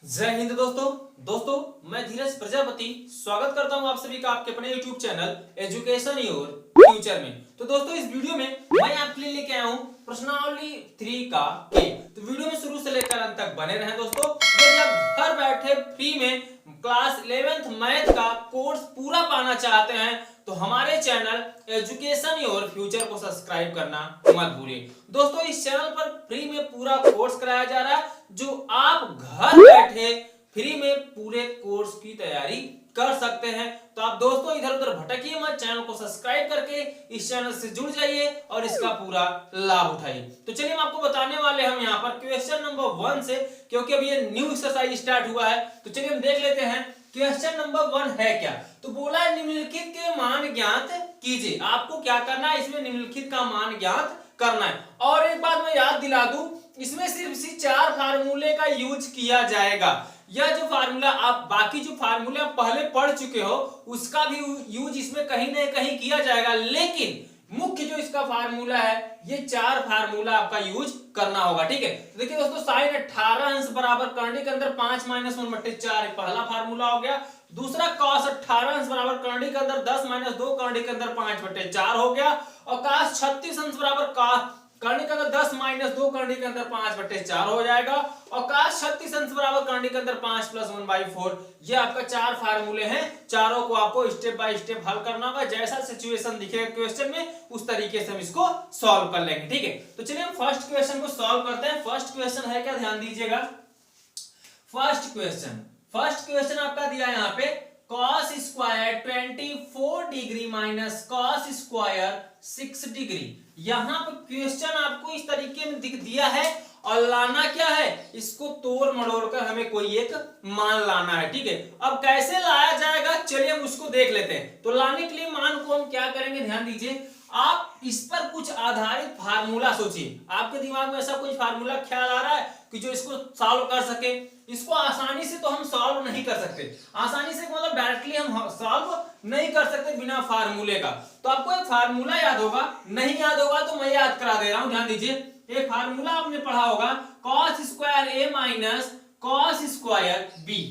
जय हिंद दोस्तों मैं धीरज प्रजापति स्वागत करता हूं आप सभी का आपके अपने YouTube channel education your future में। तो दोस्तों इस वीडियो में मैं आपके लिए लेके आया हूं प्रश्नावली 3 का के। तो वीडियो में शुरू से लेकर अंत तक बने रहें दोस्तों। यदि आप घर बैठे फ्री में क्लास 11th मैथ का कोर्स पूरा पाना चाहते हैं तो हमारे चैनल एजुकेशन योर फ्यूचर को सब्सक्राइब करना मत भूलिए। दोस्तों इस चैनल पर फ्री में पूरा कोर्स कराया जा रहा है जो आप घर बैठे फ्री में पूरे कोर्स की तैयारी कर सकते हैं। तो आप दोस्तों इधर उधर भटकिए मत, चैनल को सब्सक्राइब करके इस चैनल से जुड़ जाइए और इसका पूरा लाभ उठाइए। तो चलिए हम आपको बताने वाले हम यहाँ पर क्वेश्चन नंबर 1 से, क्योंकि अभी ये न्यू एक्सरसाइज स्टार्ट हुआ है तो चलिए हम देख लेते हैं क्वेश्चन नंबर 1 है क्या। तो बोला है निम्नलिखित के मान ज्ञात कीजिए। आपको क्या करना है, इसमें निम्नलिखित का मान ज्ञात करना है। और एक बात मैं याद दिला दूं, इसमें सिर्फ इसी 4 फार्मूले का यूज किया जाएगा। यह जो फार्मूला आप बाकी जो फार्मूले आप पहले पढ़ चुके हो उसका भी यूज इसमें कहीं ना कहीं किया जाएगा, लेकिन मुख्य जो इसका फार्मूला है ये 4 फार्मूला आपका यूज करना होगा। ठीक है, तो देखिए दोस्तों साइन 18 अंश बराबर करंडी के अंदर 5 - 1 बटे 4 पहला फार्मूला हो गया। दूसरा cos 18 अंश बराबर करंडी के अंदर 10 - 2 करंडी के अंदर 5 बटे 4 हो गया। और cos 36 अंश बराबर करंडी के अंदर 10 - 2 करंडी के अंदर 5 बटे 4 हो जाएगा। और cos 36 अंश बराबर करंडी के अंदर 5 + 1/4। ये आपका 4 फार्मूले हैं। चारों को आपको स्टेप बाय स्टेप हल करना होगा। जैसा सिचुएशन दिखेगा क्वेश्चन में उस तरीके से हम इसको सॉल्व कर लेंगे। ठीक है, तो चलिए हम फर्स्ट क्वेश्चन को सॉल्व करते हैं। फर्स्ट क्वेश्चन है क्या, ध्यान दीजिएगा। फर्स्ट क्वेश्चन आपका दिया है यहाँ पे cos square 24 degree minus cos square 6 degree. यहां पर क्वेश्चन आपको इस तरीके में दिया है और लाना क्या है, इसको तोड़ मरोड़ कर हमें कोई एक मान लाना है। ठीक है, अब कैसे लाया जाएगा चलिए हम उसको देख लेते हैं। तो लाने के लिए मान को हम क्या करेंगे, ध्यान दीजिए। आप इस पर कुछ आधारित फार्मूला सोचिए। आपके दिमाग में ऐसा कोई फार्मूला ख्याल आ रहा है कि जो इसको सॉल्व कर सके। इसको आसानी से तो हम सॉल्व नहीं कर सकते, आसानी से मतलब डायरेक्टली हम सॉल्व नहीं कर सकते बिना फार्मूले का। तो आपको एक फार्मूला याद होगा, नहीं याद होगा तो मैं याद करा दे रहा हूं, ध्यान दीजिए। एक फार्मूला आपने पढ़ा होगा cos square a minus cos square b।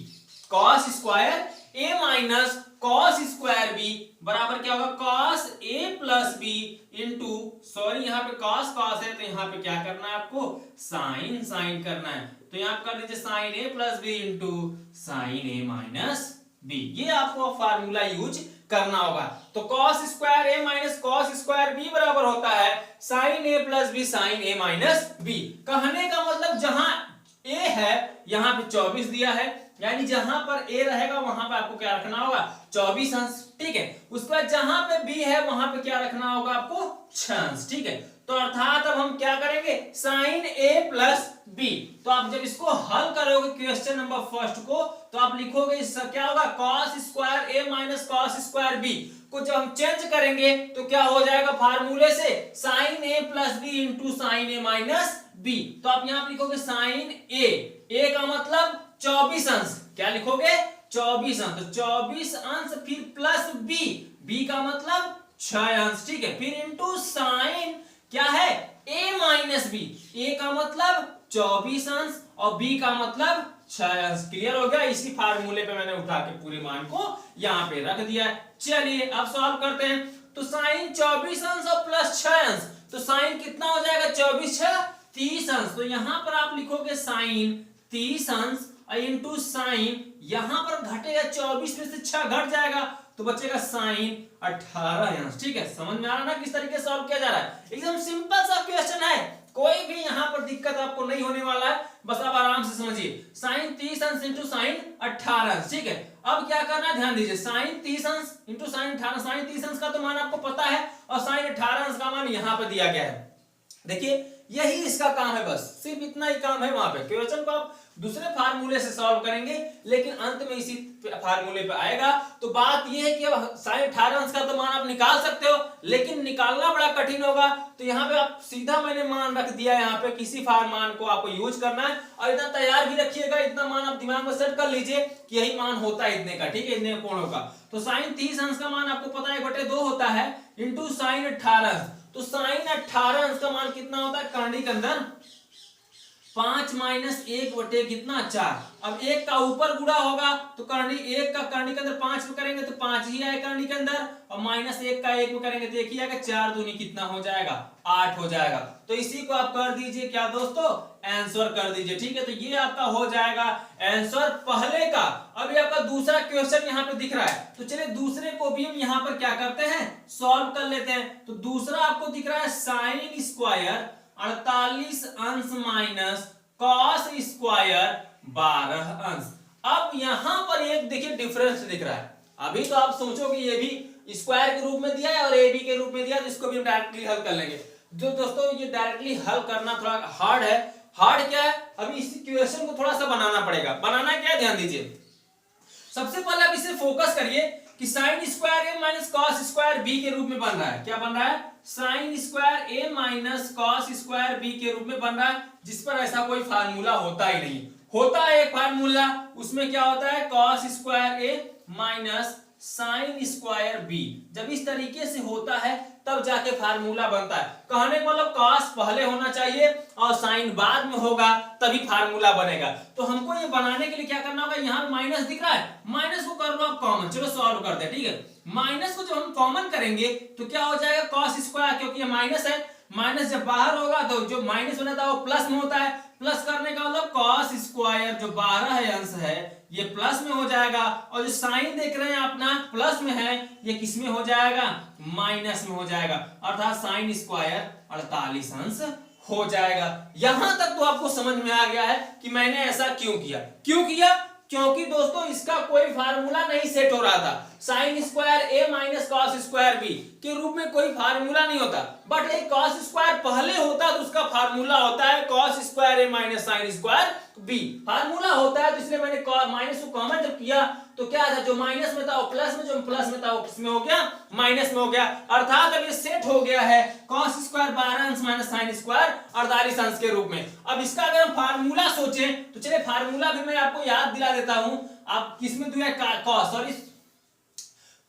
cos square a minus cos square b बराबर क्या होगा, cos a plus b into, sorry यहाँ पे cos है तो यहाँ पे क्या करना है आपको, साइन करना है। तो यहाँ कर दीजिए sin a plus b into sin a minus b। ये आपको फार्मूला यूज करना होगा। तो cos square a minus cos square b बराबर होता है sin a plus b sin a minus b। कहने का मतलब जहां a है यहाँ पे 24 दिया है, यानी जहां पर a रहेगा वहां पे आपको क्या रखना होगा, 24 अंश। ठीक है, उसके बाद जहां पे b है वहां पे क्या रखना होगा आपको, 6 अंश। ठीक है, तो अर्थात अब हम क्या करेंगे, sin a प्लस b। तो आप जब इसको हल करोगे क्वेश्चन नंबर फर्स्ट को तो आप लिखोगे इसका क्या होगा, cos square a minus cos square b को जब हम चेंज करेंगे तो क्या हो जाएगा फार्मूले से, sin a plus b into sin a minus b। तो आप यहाँ लिखोगे sin a का मतलब 24 अंश, क्या लिखोगे, 24 अंश। तो 24 अंश फिर प्लस b का मतलब 6 अंश। ठीक है, फिर इंटू साइन क्या है, a माइनस b। a का मतलब 24 अंश और b का मतलब 6 अंश। क्लियर हो गया। इसी फार्मूले पे मैंने उठा के पूरे मान को यहाँ पे रख दिया है। चलिए अब सॉल्व करते हैं। तो साइन 24 अंश और प्लस 6 अंश, तो साइन कितना हो जाएगा, 24 6 30 अंश। तो यहाँ पर आप लिखोगे साइन 30 अंश इंटू साइन, यहां पर घटेगा 24 में से 6 घट जाएगा तो बचेगा साइन 18 अंश। ठीक है, समझ में आ रहा ना किस तरीके से सॉल्व किया जा रहा है। एकदम सिंपल सा क्वेश्चन है, कोई भी यहां पर दिक्कत आपको नहीं होने वाला है, बस आप आराम से समझिए। साइन 30 अंश इंटू साइन 18 अंश। ठीक है, अब क्या करना है, ध्यान दीजिए। साइन 30 अंश इंटू साइन 18, साइन 30 अंश का तो मान आपको पता है और साइन 18 अंश का मान यहां पर दिया गया है। देखिए यही इसका काम है, बस सिर्फ इतना ही काम है। वहां पे क्वेश्चन को आप दूसरे फार्मूले से सॉल्व करेंगे लेकिन अंत में इसी फार्मूले पे आएगा। तो बात यह है कि साइन 18 अंश का तो मान आप निकाल सकते हो लेकिन निकालना बड़ा कठिन होगा। तो यहाँ पे आप सीधा मैंने मान रख दिया, यहाँ पे किसी मान को आपको यूज करना है और इतना तैयार भी रखिएगा, इतना मान आप दिमाग में सेट कर लीजिए कि यही मान होता है इतने का। ठीक है, इतने कोणों का। तो साइन 30 अंश का मान आपको पता है 1/2 होता है इंटू साइन 18। तो साइन 18 अंश का मान कितना होता है, करंडी के अंदर 5 माइनस 1 बटे कितना 4। अब 1 का ऊपर गुणा होगा तो करनी 1 का करनी के अंदर 5 में करेंगे तो 5 ही आएगा करनी के अंदर, और माइनस 1 का 1 में करेंगे तो 1 ही आएगा। 4 दूनी कितना हो जाएगा 8 हो जाएगा। तो इसी को आप कर दीजिए क्या दोस्तों, आंसर कर दीजिए। ठीक है, तो ये आपका हो जाएगा आंसर पहले का। अभी आपका दूसरा क्वेश्चन यहाँ पे दिख रहा है, तो चलिए दूसरे को भी हम यहाँ पर क्या करते हैं, सॉल्व कर लेते हैं। तो दूसरा आपको दिख रहा है साइन स्क्वायर 48 अंश माइनस कॉस स्क्वायर 12 अंश। अब यहां पर एक देखिए डिफरेंस दिख रहा है। अभी तो आप सोचोगे ये भी स्क्वायर के रूप में दिया है और ए बी के रूप में दिया है, तो इसको भी हम डायरेक्टली हल कर लेंगे। जो दोस्तों ये डायरेक्टली हल करना थोड़ा हार्ड है। हार्ड क्या है, अभी इस क्वेश्चन को थोड़ा सा बनाना पड़ेगा। बनाना क्या है ध्यान दीजिए। सबसे पहले आप इसे फोकस करिए कि sine square A minus cos square B के रूप में बन रहा है। क्या बन रहा है, sine square A minus cos square B के रूप में बन रहा है, जिस पर ऐसा कोई फार्मूला होता ही नहीं। होता है एक फार्मूला, उसमें क्या होता है, cos square A minus sine square B. जब इस तरीके से होता है तब जाके फार्मूला बनता है। कहने को मतलब कॉस पहले होना चाहिए और साइन बाद में होगा तभी फार्मूला बनेगा। तो हमको ये बनाने के लिए क्या करना होगा, यहाँ माइनस दिख रहा है, माइनस को कर लो आप कॉमन। चलो सॉल्व करते हैं। ठीक है, माइनस को जब हम कॉमन करेंगे तो क्या हो जाएगा, कॉस स्क्वायर, क्योंकि ये माइनस है, माइनस जब बाहर होगा तो जो माइनस बना था वो प्लस में होता है। प्लस करने का मतलब कॉस स्क्वायर जो 12 है अंश है ये प्लस में हो जाएगा, और जो साइन देख रहे हैं अपना प्लस में है ये किस में हो जाएगा, माइनस में हो जाएगा। अर्थात साइन स्क्वायर 48 अंश हो जाएगा। यहां तक तो आपको समझ में आ गया है कि मैंने ऐसा क्यों किया। क्यों किया, क्योंकि दोस्तों इसका कोई फार्मूला नहीं सेट हो रहा था। Sine square A minus cos square B के रूप में कोई फार्मूला नहीं होता, बट एक कॉस स्क्वायर पहले होता तो उसका फार्मूला होता है cos square A minus sine square B. Formula होता है, तो इसलिए मैंने माइनस को कॉमन जब किया तो क्या था, जो माइनस में था वो प्लस में, जो प्लस में था वो किसमें हो गया, माइनस में हो गया। अर्थात अब ये सेट हो गया है कॉस स्क्वायर 12 अंश माइनस साइन स्क्वायर 48 अंश के रूप में। अब इसका अगर हम फार्मूला सोचें तो चलिए फार्मूला भी मैं आपको याद दिला देता हूं। आप किसमें दिया,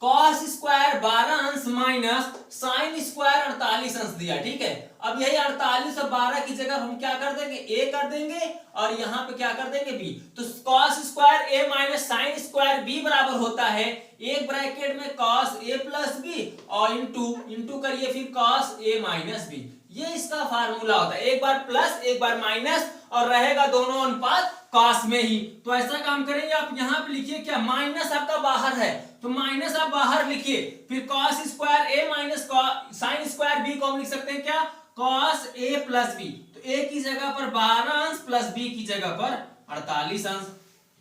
कॉस स्क्वायर 12 अंश माइनस साइन स्क्वायर 48 अंश दिया। ठीक है, अब यही 48 और 12 की जगह हम क्या कर देंगे, ए कर देंगे, और यहां पे क्या कर देंगे, बी। तो cos square A minus sine square B बराबर होता है एक ब्रैकेट में कॉस ए प्लस बी और इंटू करिए फिर कॉस ए माइनस बी। ये इसका फार्मूला होता है, एक बार प्लस एक बार माइनस, और रहेगा दोनों अनुपात कॉस में ही। तो ऐसा काम करेंगे, आप यहां पे लिखिए क्या, माइनस आपका बाहर है तो माइनस आप बाहर लिखिए, फिर cos square A minus sine square B को हम लिख सकते हैं क्या, कॉस ए प्लस बी। तो ए की जगह पर 12 अंश प्लस बी की जगह पर 48 अंश।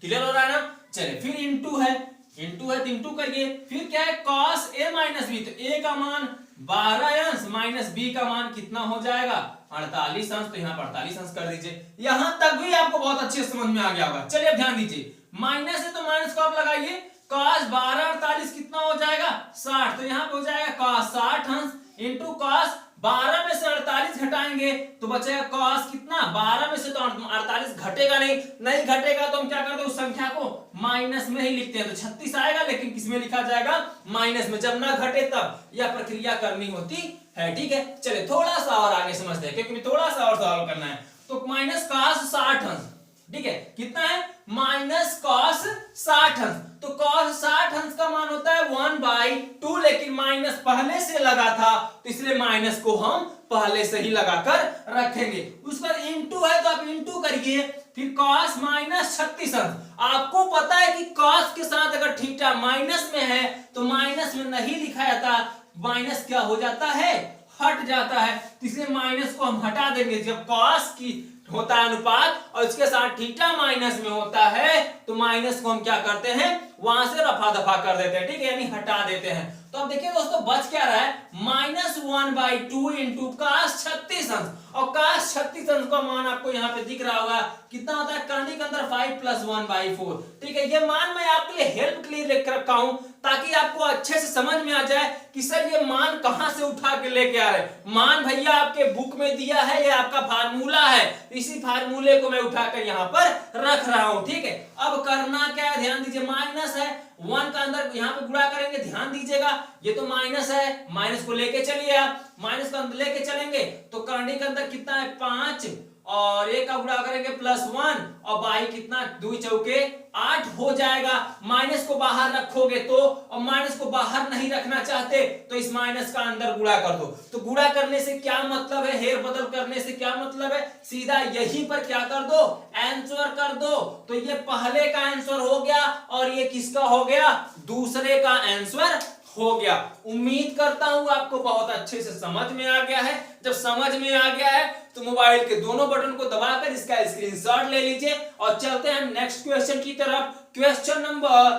क्लियर हो रहा है ना। चलिए फिर इंटू है तो इंटू करिए, फिर क्या है कॉस ए माइनस बी, तो ए का मान 12 अंश माइनस बी का मान कितना हो जाएगा 48 अंश। तो यहाँ पर 48 अंश कर दीजिए। यहां तक भी आपको बहुत अच्छे से समझ में आ गया होगा। चलिए अब ध्यान दीजिए, माइनस है तो माइनस को आप लगाइए, कॉस 12 48 कितना हो जाएगा 60। तो यहाँ पे हो जाएगा कॉस 60 अंश इंटू कॉस 12 में से 48 घटाएंगे तो बचेगा कॉस कितना, 12 में से तो 48 घटेगा नहीं घटेगा तो हम क्या करते हैं, उस संख्या को माइनस में ही लिखते हैं। तो 36 आएगा, लेकिन किसमें लिखा जाएगा, माइनस में। जब ना घटे तब यह प्रक्रिया करनी होती है। ठीक है, चलिए थोड़ा सा और आगे समझते हैं, क्योंकि थोड़ा सा और सॉल्व करना है। तो माइनस कॉस 60 अंश, ठीक है, कितना है, माइनस कॉस 60 अंश। तो कॉस 60 अंश का मान होता है 1/2, लेकिन माइनस पहले से लगा था तो इसलिए माइनस को हम पहले से ही लगाकर रखेंगे। उस पर इंटू है तो आप इंटू करिए, फिर कॉस माइनस 36 अंश। आपको पता है कि कॉस के साथ अगर थीटा माइनस में है तो माइनस में नहीं लिखा जाता, माइनस क्या हो जाता है, हट जाता है। इसलिए माइनस को हम हटा देंगे। जब कॉस की होता है अनुपात और इसके साथ थीटा माइनस में होता है तो माइनस को हम क्या करते हैं, वहां से रफा दफा कर देते हैं। ठीक है, यानी हटा देते हैं। तो अब देखिए दोस्तों बच क्या रहा है, माइनस 1/2 इंटू कॉस 36 अंश, और कॉस 36 अंश का मान आपको यहाँ पे दिख रहा होगा कितना होता है, करनी के अंदर 5 + 1/4। ठीक है, ये मान मैं आपके लिए हेल्प के लिए लिख रखा हूं ताकि आपको अच्छे से समझ में आ जाए कि सर ये मान कहां से उठा के लेके आ रहे। मान भैया आपके बुक में दिया है, ये आपका फार्मूला है, इसी फार्मूले को मैं उठाकर यहाँ पर रख रहा हूं। ठीक है, अब करना क्या है, ध्यान दीजिए, माइनस है 1 का अंदर यहाँ पे गुणा करेंगे, ध्यान दीजिएगा, ये तो माइनस है, माइनस को लेके चलिए आप, माइनस को अंदर लेके चलेंगे तो करने के अंदर कितना है 5 और एक का गुणा करेंगे +1 और बाई कितना 2 चौके 8 हो जाएगा। माइनस को बाहर रखोगे तो, और माइनस को बाहर नहीं रखना चाहते तो इस माइनस का अंदर गुणा कर दो। तो गुणा करने से क्या मतलब है, हेर बदल करने से क्या मतलब है, सीधा यहीं पर क्या कर दो, आंसर कर दो। तो ये पहले का आंसर हो गया और ये किसका हो गया, दूसरे का आंसर हो गया। उम्मीद करता हूं आपको बहुत अच्छे से समझ में आ गया है। जब समझ में आ गया है तो मोबाइल के दोनों बटन को दबाकर इसका स्क्रीनशॉट ले लीजिए और चलते हैं नेक्स्ट क्वेश्चन की तरफ। Question number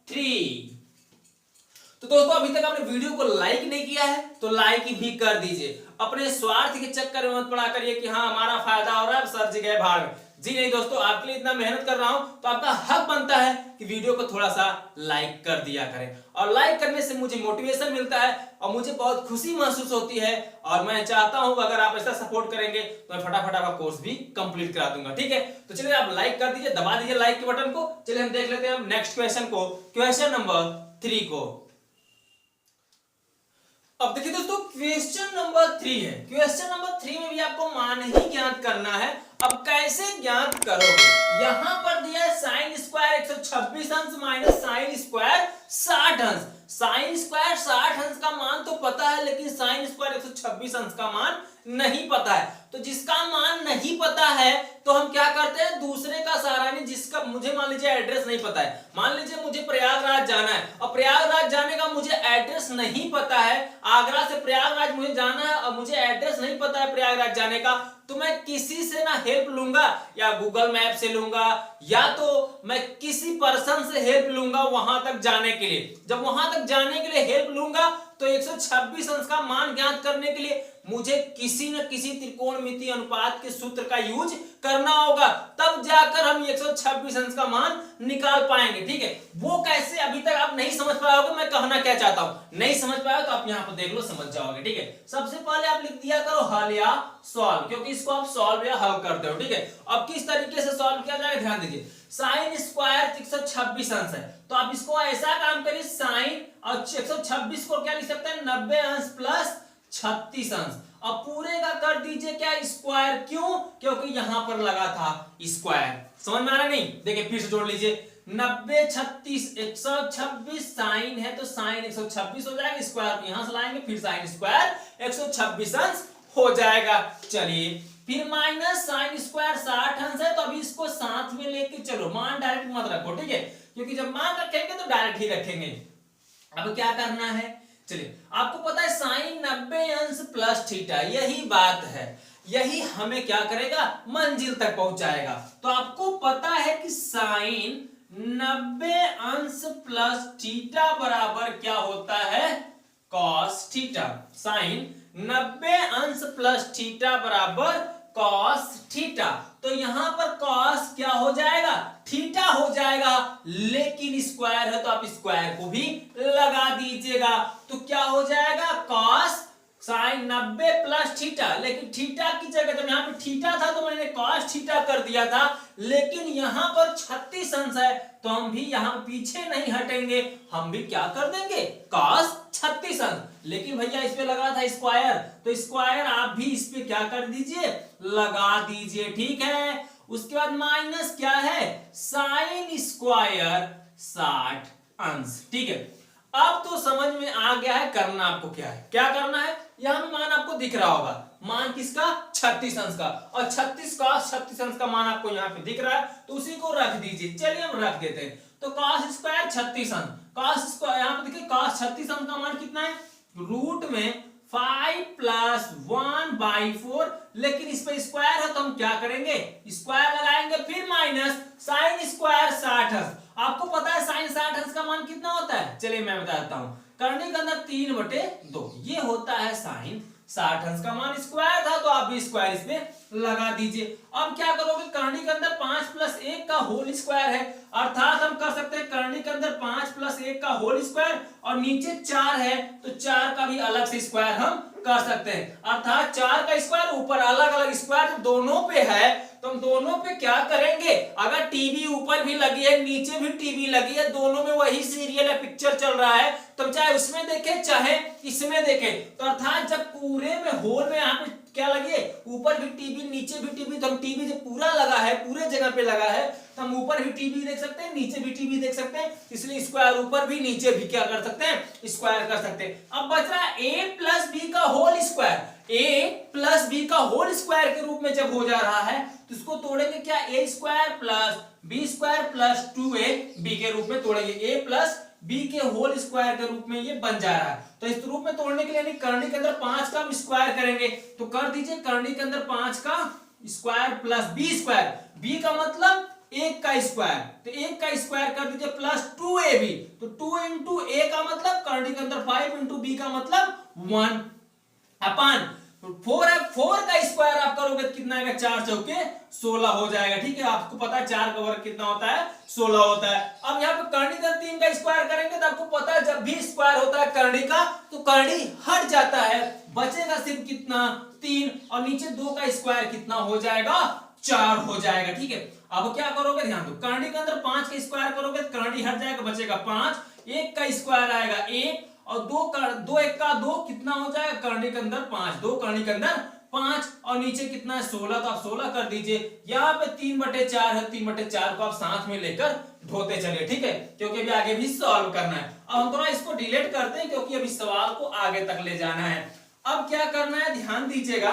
3। तो दोस्तों अभी तक आपने वीडियो को लाइक नहीं किया है तो लाइक भी कर दीजिए। अपने स्वार्थ के चक्कर में मत पड़ा करिए कि हाँ हमारा फायदा हो रहा है सर जी गए भाड़ में। जी नहीं दोस्तों, आपके लिए इतना मेहनत कर रहा हूं तो आपका हक बनता है कि वीडियो को थोड़ा सा लाइक कर दिया करें। और लाइक करने से मुझे मोटिवेशन मिलता है और मुझे बहुत खुशी महसूस होती है। और मैं चाहता हूं अगर आप ऐसा सपोर्ट करेंगे तो मैं फटाफट आपका कोर्स भी कंप्लीट करा दूंगा। ठीक है, तो चलिए आप लाइक कर दीजिए, दबा दीजिए लाइक के बटन को। चलिए हम देख लेते हैं नेक्स्ट क्वेश्चन को, क्वेश्चन नंबर 3 को। अब देखिए दोस्तों क्वेश्चन नंबर 3 है। क्वेश्चन नंबर 3 में भी आपको मान ही ज्ञात करना है। अब कैसे ज्ञात करोगे, यहां पर दिया है साइन स्क्वायर 126 अंश माइनस साइन स्क्वायर 60 अंश। साइन स्क्वायर 60 अंश का मान तो पता है लेकिन साइन स्क्वायर 126 अंश का मान नहीं पता है। तो जिसका मान नहीं पता है तो हम क्या करते हैं, दूसरे का सहारा नहीं। जिसका मुझे मान लीजिए एड्रेस नहीं पता है, मान लीजिए मुझे प्रयागराज जाना है और प्रयागराज जाने का मुझे एड्रेस नहीं पता है, आगरा से प्रयागराज मुझे जाना है और मुझे एड्रेस नहीं पता है प्रयागराज जाने का, तो मैं किसी से ना हेल्प लूंगा, या गूगल मैप से लूंगा या तो मैं किसी पर्सन से हेल्प लूंगा वहां तक जाने के लिए। जब वहां तक जाने के लिए हेल्प लूंगा तो 126 अंश का मान ज्ञात करने के लिए मुझे किसी न किसी त्रिकोणमितीय अनुपात के सूत्र का यूज करना होगा, तब जाकर हम 126 अंश का मान निकाल पाएंगे। ठीक है, वो कैसे अभी तक आप नहीं समझ पाए होगे मैं कहना क्या चाहता हूं। नहीं समझ पाए तो आप यहां पर देख लो, समझ जाओगे। ठीक है, सबसे पहले आप लिख दिया करो हल या सॉल्व, क्योंकि इसको आप सॉल्व या हल करते हो। ठीक है, अब किस तरीके से सॉल्व किया जाएगा ध्यान दीजिए। साइन स्क्वायर 126 अंश है तो आप इसको ऐसा काम करिए, साइन और 126 को क्या लिख सकते हैं 90 अंश प्लस 36 अंश। अब पूरे का कर दीजिए क्या स्क्वायर, क्यों, क्योंकि यहां पर लगा था स्क्वायर। समझ में आ रहा नहीं, देखिए फिर से जोड़ लीजिए 90 36 126 साइन है तो साइन 126 हो जाएगा, स्क्वायर यहां से लाएंगे फिर साइन स्क्वायर 126 अंश हो जाएगा। चलिए फिर माइनस साइन स्क्वायर 60 अंश है तो अभी इसको साथ में लेके चलो, मान डायरेक्ट मत रखो। ठीक है, क्योंकि जब मान रखेंगे तो डायरेक्ट ही रखेंगे। अब क्या करना है, चलिए आपको पता है साइन 90 अंश प्लस थीटा, यही बात है, यही हमें क्या करेगा मंजिल तक पहुंचाएगा। तो आपको पता है कि साइन 90 अंश प्लस थीटा बराबर क्या होता है कॉस थीटा। साइन 90 अंश प्लस थीटा बराबर कॉस थीटा। तो यहां पर कॉस क्या हो जाएगा, थीटा हो जाएगा, लेकिन स्क्वायर है तो आप स्क्वायर को भी लगा दीजिएगा। तो क्या हो जाएगा कॉस साइन 90 प्लस थीटा, लेकिन थीटा की जगह जब यहां पे थीटा था तो मैंने कॉस थीटा कर दिया था, लेकिन यहां पर 36 अंश है तो हम भी यहां पीछे नहीं हटेंगे, हम भी क्या कर देंगे कॉस 36 अंश। लेकिन भैया इस पे लगा था स्क्वायर तो स्क्वायर आप भी इस पे क्या कर दीजिए लगा दीजिए। ठीक है, उसके बाद माइनस क्या है साइन स्क्वायर 60 अंश। ठीक है, अब तो समझ में आ गया है करना आपको क्या है, क्या करना है। यहां मान आपको दिख रहा होगा, मान किसका 36 अंश का, और 36 अंश का मान आपको यहाँ पे दिख रहा है तो उसी को रख दीजिए। चलिए हम रख देते हैं, तो cos स्क्वायर 36 अंश, cos स्क्वायर यहाँ पे देखिए cos 36 अंश का मान कितना है रूट में 5 प्लस 1/4, लेकिन इस पे स्क्वायर है तो हम क्या करेंगे स्क्वायर लगाएंगे, फिर माइनस साइन स्क्वायर 60 अंश। आपको पता है साइन 60 अंश का मान कितना होता है, चलिए मैं बता देता हूं, करने के अंदर 3/2 ये होता है साइन 60 अंश का मान, स्क्वायर था तो आप भी स्क्वायर इस पे लगा दीजिए। अब क्या करोगे, करनी के अंदर 5 + 1 का होल स्क्वायर है, अर्थात हम कर सकते हैं करनी के अंदर 5 + 1 का होल स्क्वायर, और नीचे 4 है तो 4 का भी अलग से स्क्वायर हम कर सकते हैं, अर्थात 4 का स्क्वायर ऊपर अलग अलग स्क्वायर दोनों पे है तो हम दोनों पे क्या करेंगे, अगर टीवी ऊपर भी लगी है नीचे भी टीवी लगी है, दोनों में वही सीरियल है पिक्चर चल रहा है, तो चाहे उसमें देखें चाहे इसमें देखें, तो अर्थात जब पूरे में होल में यहाँ पे क्या लगे, ऊपर भी टीबी नीचे भी टीबी, तो हम टीबी जो पूरा लगा है, पूरे जगह पे लगा है, तो हम ऊपर भी टीबी देख सकते हैं, नीचे भी टीबी देख सकते हैं, इसलिए स्क्वायर ऊपर भी नीचे भी क्या कर सकते हैं, स्क्वायर कर सकते हैं। अब बच रहा है a प्लस बी का whole square, a plus b का होल स्क्वायर के रूप में जब हो जा रहा है तो इसको तोड़ेंगे क्या, a square plus b square plus 2ab के रूप में तोड़ेंगे, a प्लस बी के होल स्क्वायर के रूप में ये बन जा रहा है। तो इस रूप में तोड़ने के लिए करनी के अंदर 5 का हम स्क्वायर करेंगे, तो कर दीजिए करनी के अंदर 5 का square plus b square, b का मतलब 1 का स्क्वायर, तो 1 का स्क्वायर कर दीजिए प्लस 2ab, तो 2 इंटू ए का मतलब करनी के अंदर 5 इंटू बी का मतलब 1 अपन 4 है, 4 का स्क्वायर आप करोगे तो कितना आएगा, 4 चौके 16 हो जाएगा। ठीक है, आपको पता है 4 का वर्ग कितना होता है, 16 होता है। अब यहाँ पे करनी का 3 का स्क्वायर करेंगे तो आपको पता है जब भी स्क्वायर होता है करनी का तो करनी हट जाता है, बचेगा सिर्फ कितना, 3, और नीचे 2 का स्क्वायर कितना हो जाएगा, 4 हो जाएगा। ठीक है, अब क्या करोगे, ध्यान दो, करनी के अंदर 5 का स्क्वायर करोगे तो करनी हट जाएगा, बचेगा 5, 1 का स्क्वायर आएगा 1, और 2 1 का 2 कितना हो जाएगा, करनी के अंदर 5, 2 करनी के अंदर 5, और नीचे कितना है 16, तो आप 16 कर दीजिए। यहाँ पे 3/4 है, 3/4 को आप साथ में लेकर ढोते चलिए। ठीक है, क्योंकि अभी आगे भी सॉल्व करना है। अब हम थोड़ा इसको डिलीट करते हैं क्योंकि अभी सवाल को आगे तक ले जाना है। अब क्या करना है, ध्यान दीजिएगा,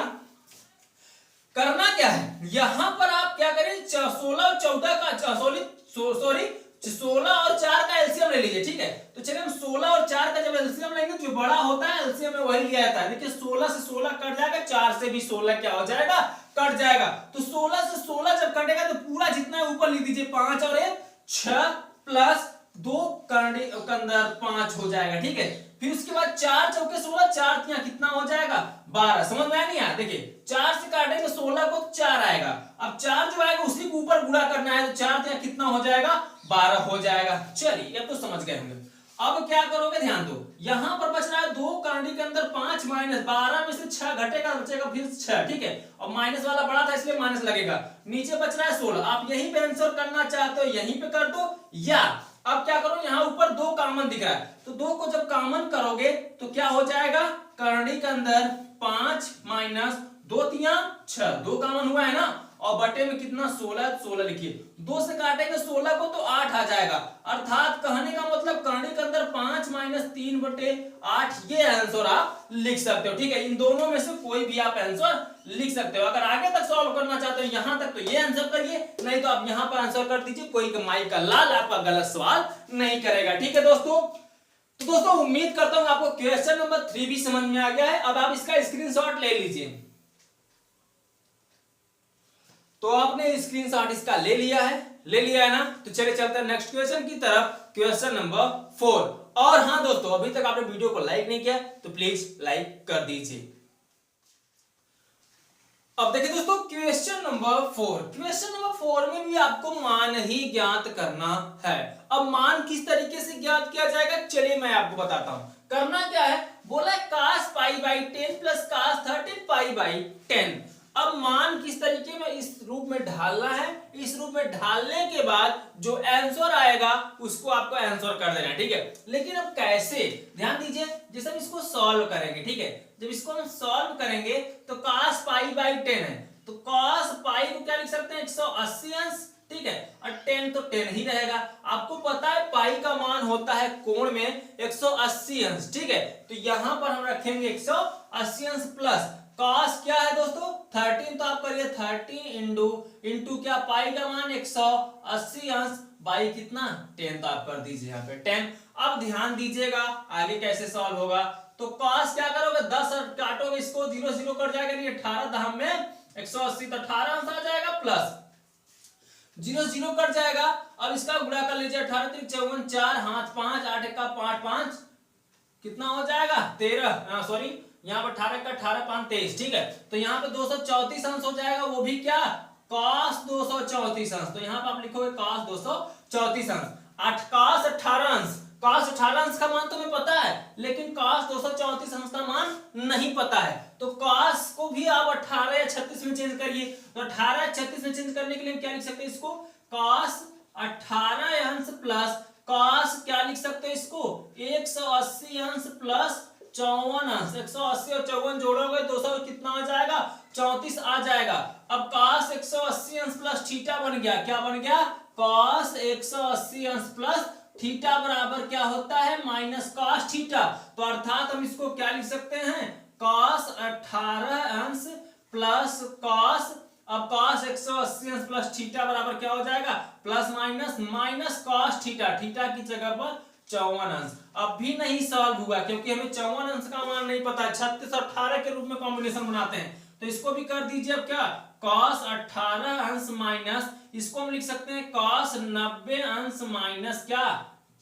करना क्या है, यहां पर आप क्या करें, 16 और 14 का सॉरी 16 और 4 का एलसीएम ले लीजिए। ठीक है, तो चलिए हम 16 और 4 का जब एलसीएम लेंगे जो बड़ा होता है एलसीएम में वही लिया जाता है। देखिए 16 से 16 कट जाएगा, 4 से भी 16 क्या हो जाएगा, कट जाएगा। तो 16 से 16 जब कटेगा तो पूरा जितना है ऊपर लिख दीजिए, 5 और 1 6 प्लस 2 करने के अंदर 5 हो जाएगा। ठीक है, फिर उसके बाद 4 चौके 16, 4 तिया कितना हो जाएगा, 12। समझ में आया नहीं आया, देखिए 4 से काटेंगे 16 को 4 आएगा, अब 4 जो आएगा उसी के ऊपर गुणा करना है, तो 4 तिया कितना हो जाएगा, 12 हो जाएगा। चलिए अब तो समझ गए होंगे। अब क्या करोगे, ध्यान दो, यहां पर बच रहा है 2 करनी के अंदर 5 माइनस 12 में से 6 घटेगा, बचेगा फिर 6। ठीक है, और माइनस वाला बड़ा था इसलिए माइनस लगेगा, नीचे बच रहा है 16। आप यहीं पे आंसर करना चाहते हो यहीं पे कर दो, या अब क्या करो, यहां ऊपर 2 कॉमन दिख रहा है तो 2 को जब कॉमन करोगे तो क्या हो जाएगा, करनी के अंदर 5 माइनस 2 तिया 6, 2 कॉमन हुआ है ना, और बटे में कितना 16, 16 लिखिए, 2 से काटेंगे 16 को तो 8 आ जाएगा, अर्थात कहने का मतलब करनी के अंदर 5 माइनस 3/8 ये आंसर आप लिख सकते हो। ठीक है, इन दोनों में से कोई भी आप आंसर लिख सकते हो। अगर आगे तक सॉल्व करना चाहते हो यहां तक तो ये आंसर करिए, नहीं तो आप यहां पर आंसर कर दीजिए, कोई कमाई का लाल आपका गलत सवाल नहीं करेगा। ठीक है दोस्तों, तो दोस्तों उम्मीद करता हूं आपको क्वेश्चन नंबर 3 भी समझ में आ गया है। अब आप इसका स्क्रीनशॉट ले लीजिए। तो आपने स्क्रीनशॉट इसका ले लिया है ना, तो चलिए चलते हैं नेक्स्ट क्वेश्चन की तरफ, क्वेश्चन नंबर 4। और हाँ दोस्तों, अभी तक आपने वीडियो को लाइक नहीं किया तो प्लीज लाइक कर दीजिए। अब देखिए दोस्तों क्वेश्चन नंबर 4, क्वेश्चन नंबर 4 में भी आपको मान ही ज्ञात करना है। अब मान किस तरीके से ज्ञात किया जाएगा, चलिए मैं आपको बताता हूं। करना क्या है, बोला cos π/10 प्लस cos 13 π/10। अब मान किस तरीके में, इस रूप में ढालना है, इस रूप में ढालने के बाद जो आंसर आएगा उसको आपको आंसर कर देना है। ठीक है, लेकिन अब कैसे, ध्यान दीजिए, जैसे हम इसको सॉल्व करेंगे, ठीक है, जब इसको हम सॉल्व करेंगे तो cos π/10 है, तो cos पाई को क्या लिख सकते हैं, 180 अंश। ठीक है, और 10 तो 10 ही रहेगा। आपको पता है पाई का मान होता है कोण में 180 अंश। ठीक है, तो यहां पर हम रखेंगे 180 अंश प्लस cos क्या है दोस्तों 13, तो आप करिए 30 इंटू क्या, पाई का मान 180 अंश बाई कितना 10, तो आप कर दीजिए यहाँ पे 10। अब ध्यान दीजिएगा आगे कैसे सॉल्व होगा, तो cos क्या करोगे, 10 काटोगे इसको 0 0 कट जाएगा, नहीं 18 दहम में 180, तो 18 अंश आ जाएगा प्लस 0 0 कट जाएगा। अब इसका गुणा कर लीजिए, 18 3 54, 4 हाथ 5, 8 1 5 5 कितना हो जाएगा 13, सॉरी यहाँ पर 18 का 18 5 23। ठीक है, तो यहाँ पे 234 अंश हो जाएगा, वो भी क्या cos 234 अंश, तो यहाँ पे आप लिखोगे cos 234 अंश। cos 18 अंश, cos 18 अंश का मान तुम्हें पता है, लेकिन cos 234 अंश का मान नहीं पता है, तो cos को भी आप 18 या 36 में चेंज करिए। तो 18 या 36 में चेंज करने के लिए क्या लिख सकते हैं इसको, cos 18 अंश प्लस cos क्या लिख सकते हैं इसको 180 अंश प्लस 54 अंश। 180 और 54 जोड़ोगे 200 कितना आ जाएगा, 34 आ जाएगा। अब cos 180 अंश प्लस थीटा बन गया, क्या बन गया, cos 180 अंश प्लस थीटा बराबर क्या होता है, माइनस cos थीटा। तो अर्थात हम इसको क्या लिख सकते हैं, cos 18 अंश प्लस cos, अब cos 180 अंश प्लस थीटा बराबर क्या हो जाएगा, plus minus minus cos theta, theta की जगह पर 54 अंश। अब भी नहीं सॉल्व हुआ क्योंकि हमें 54 अंश का मान नहीं पता है, 36 और 18 के रूप में कॉम्बिनेशन बनाते हैं। तो इसको भी कर दीजिए। अब क्या, cos 18 अंश माइनस, इसको हम लिख सकते हैं cos 90 अंश माइनस क्या,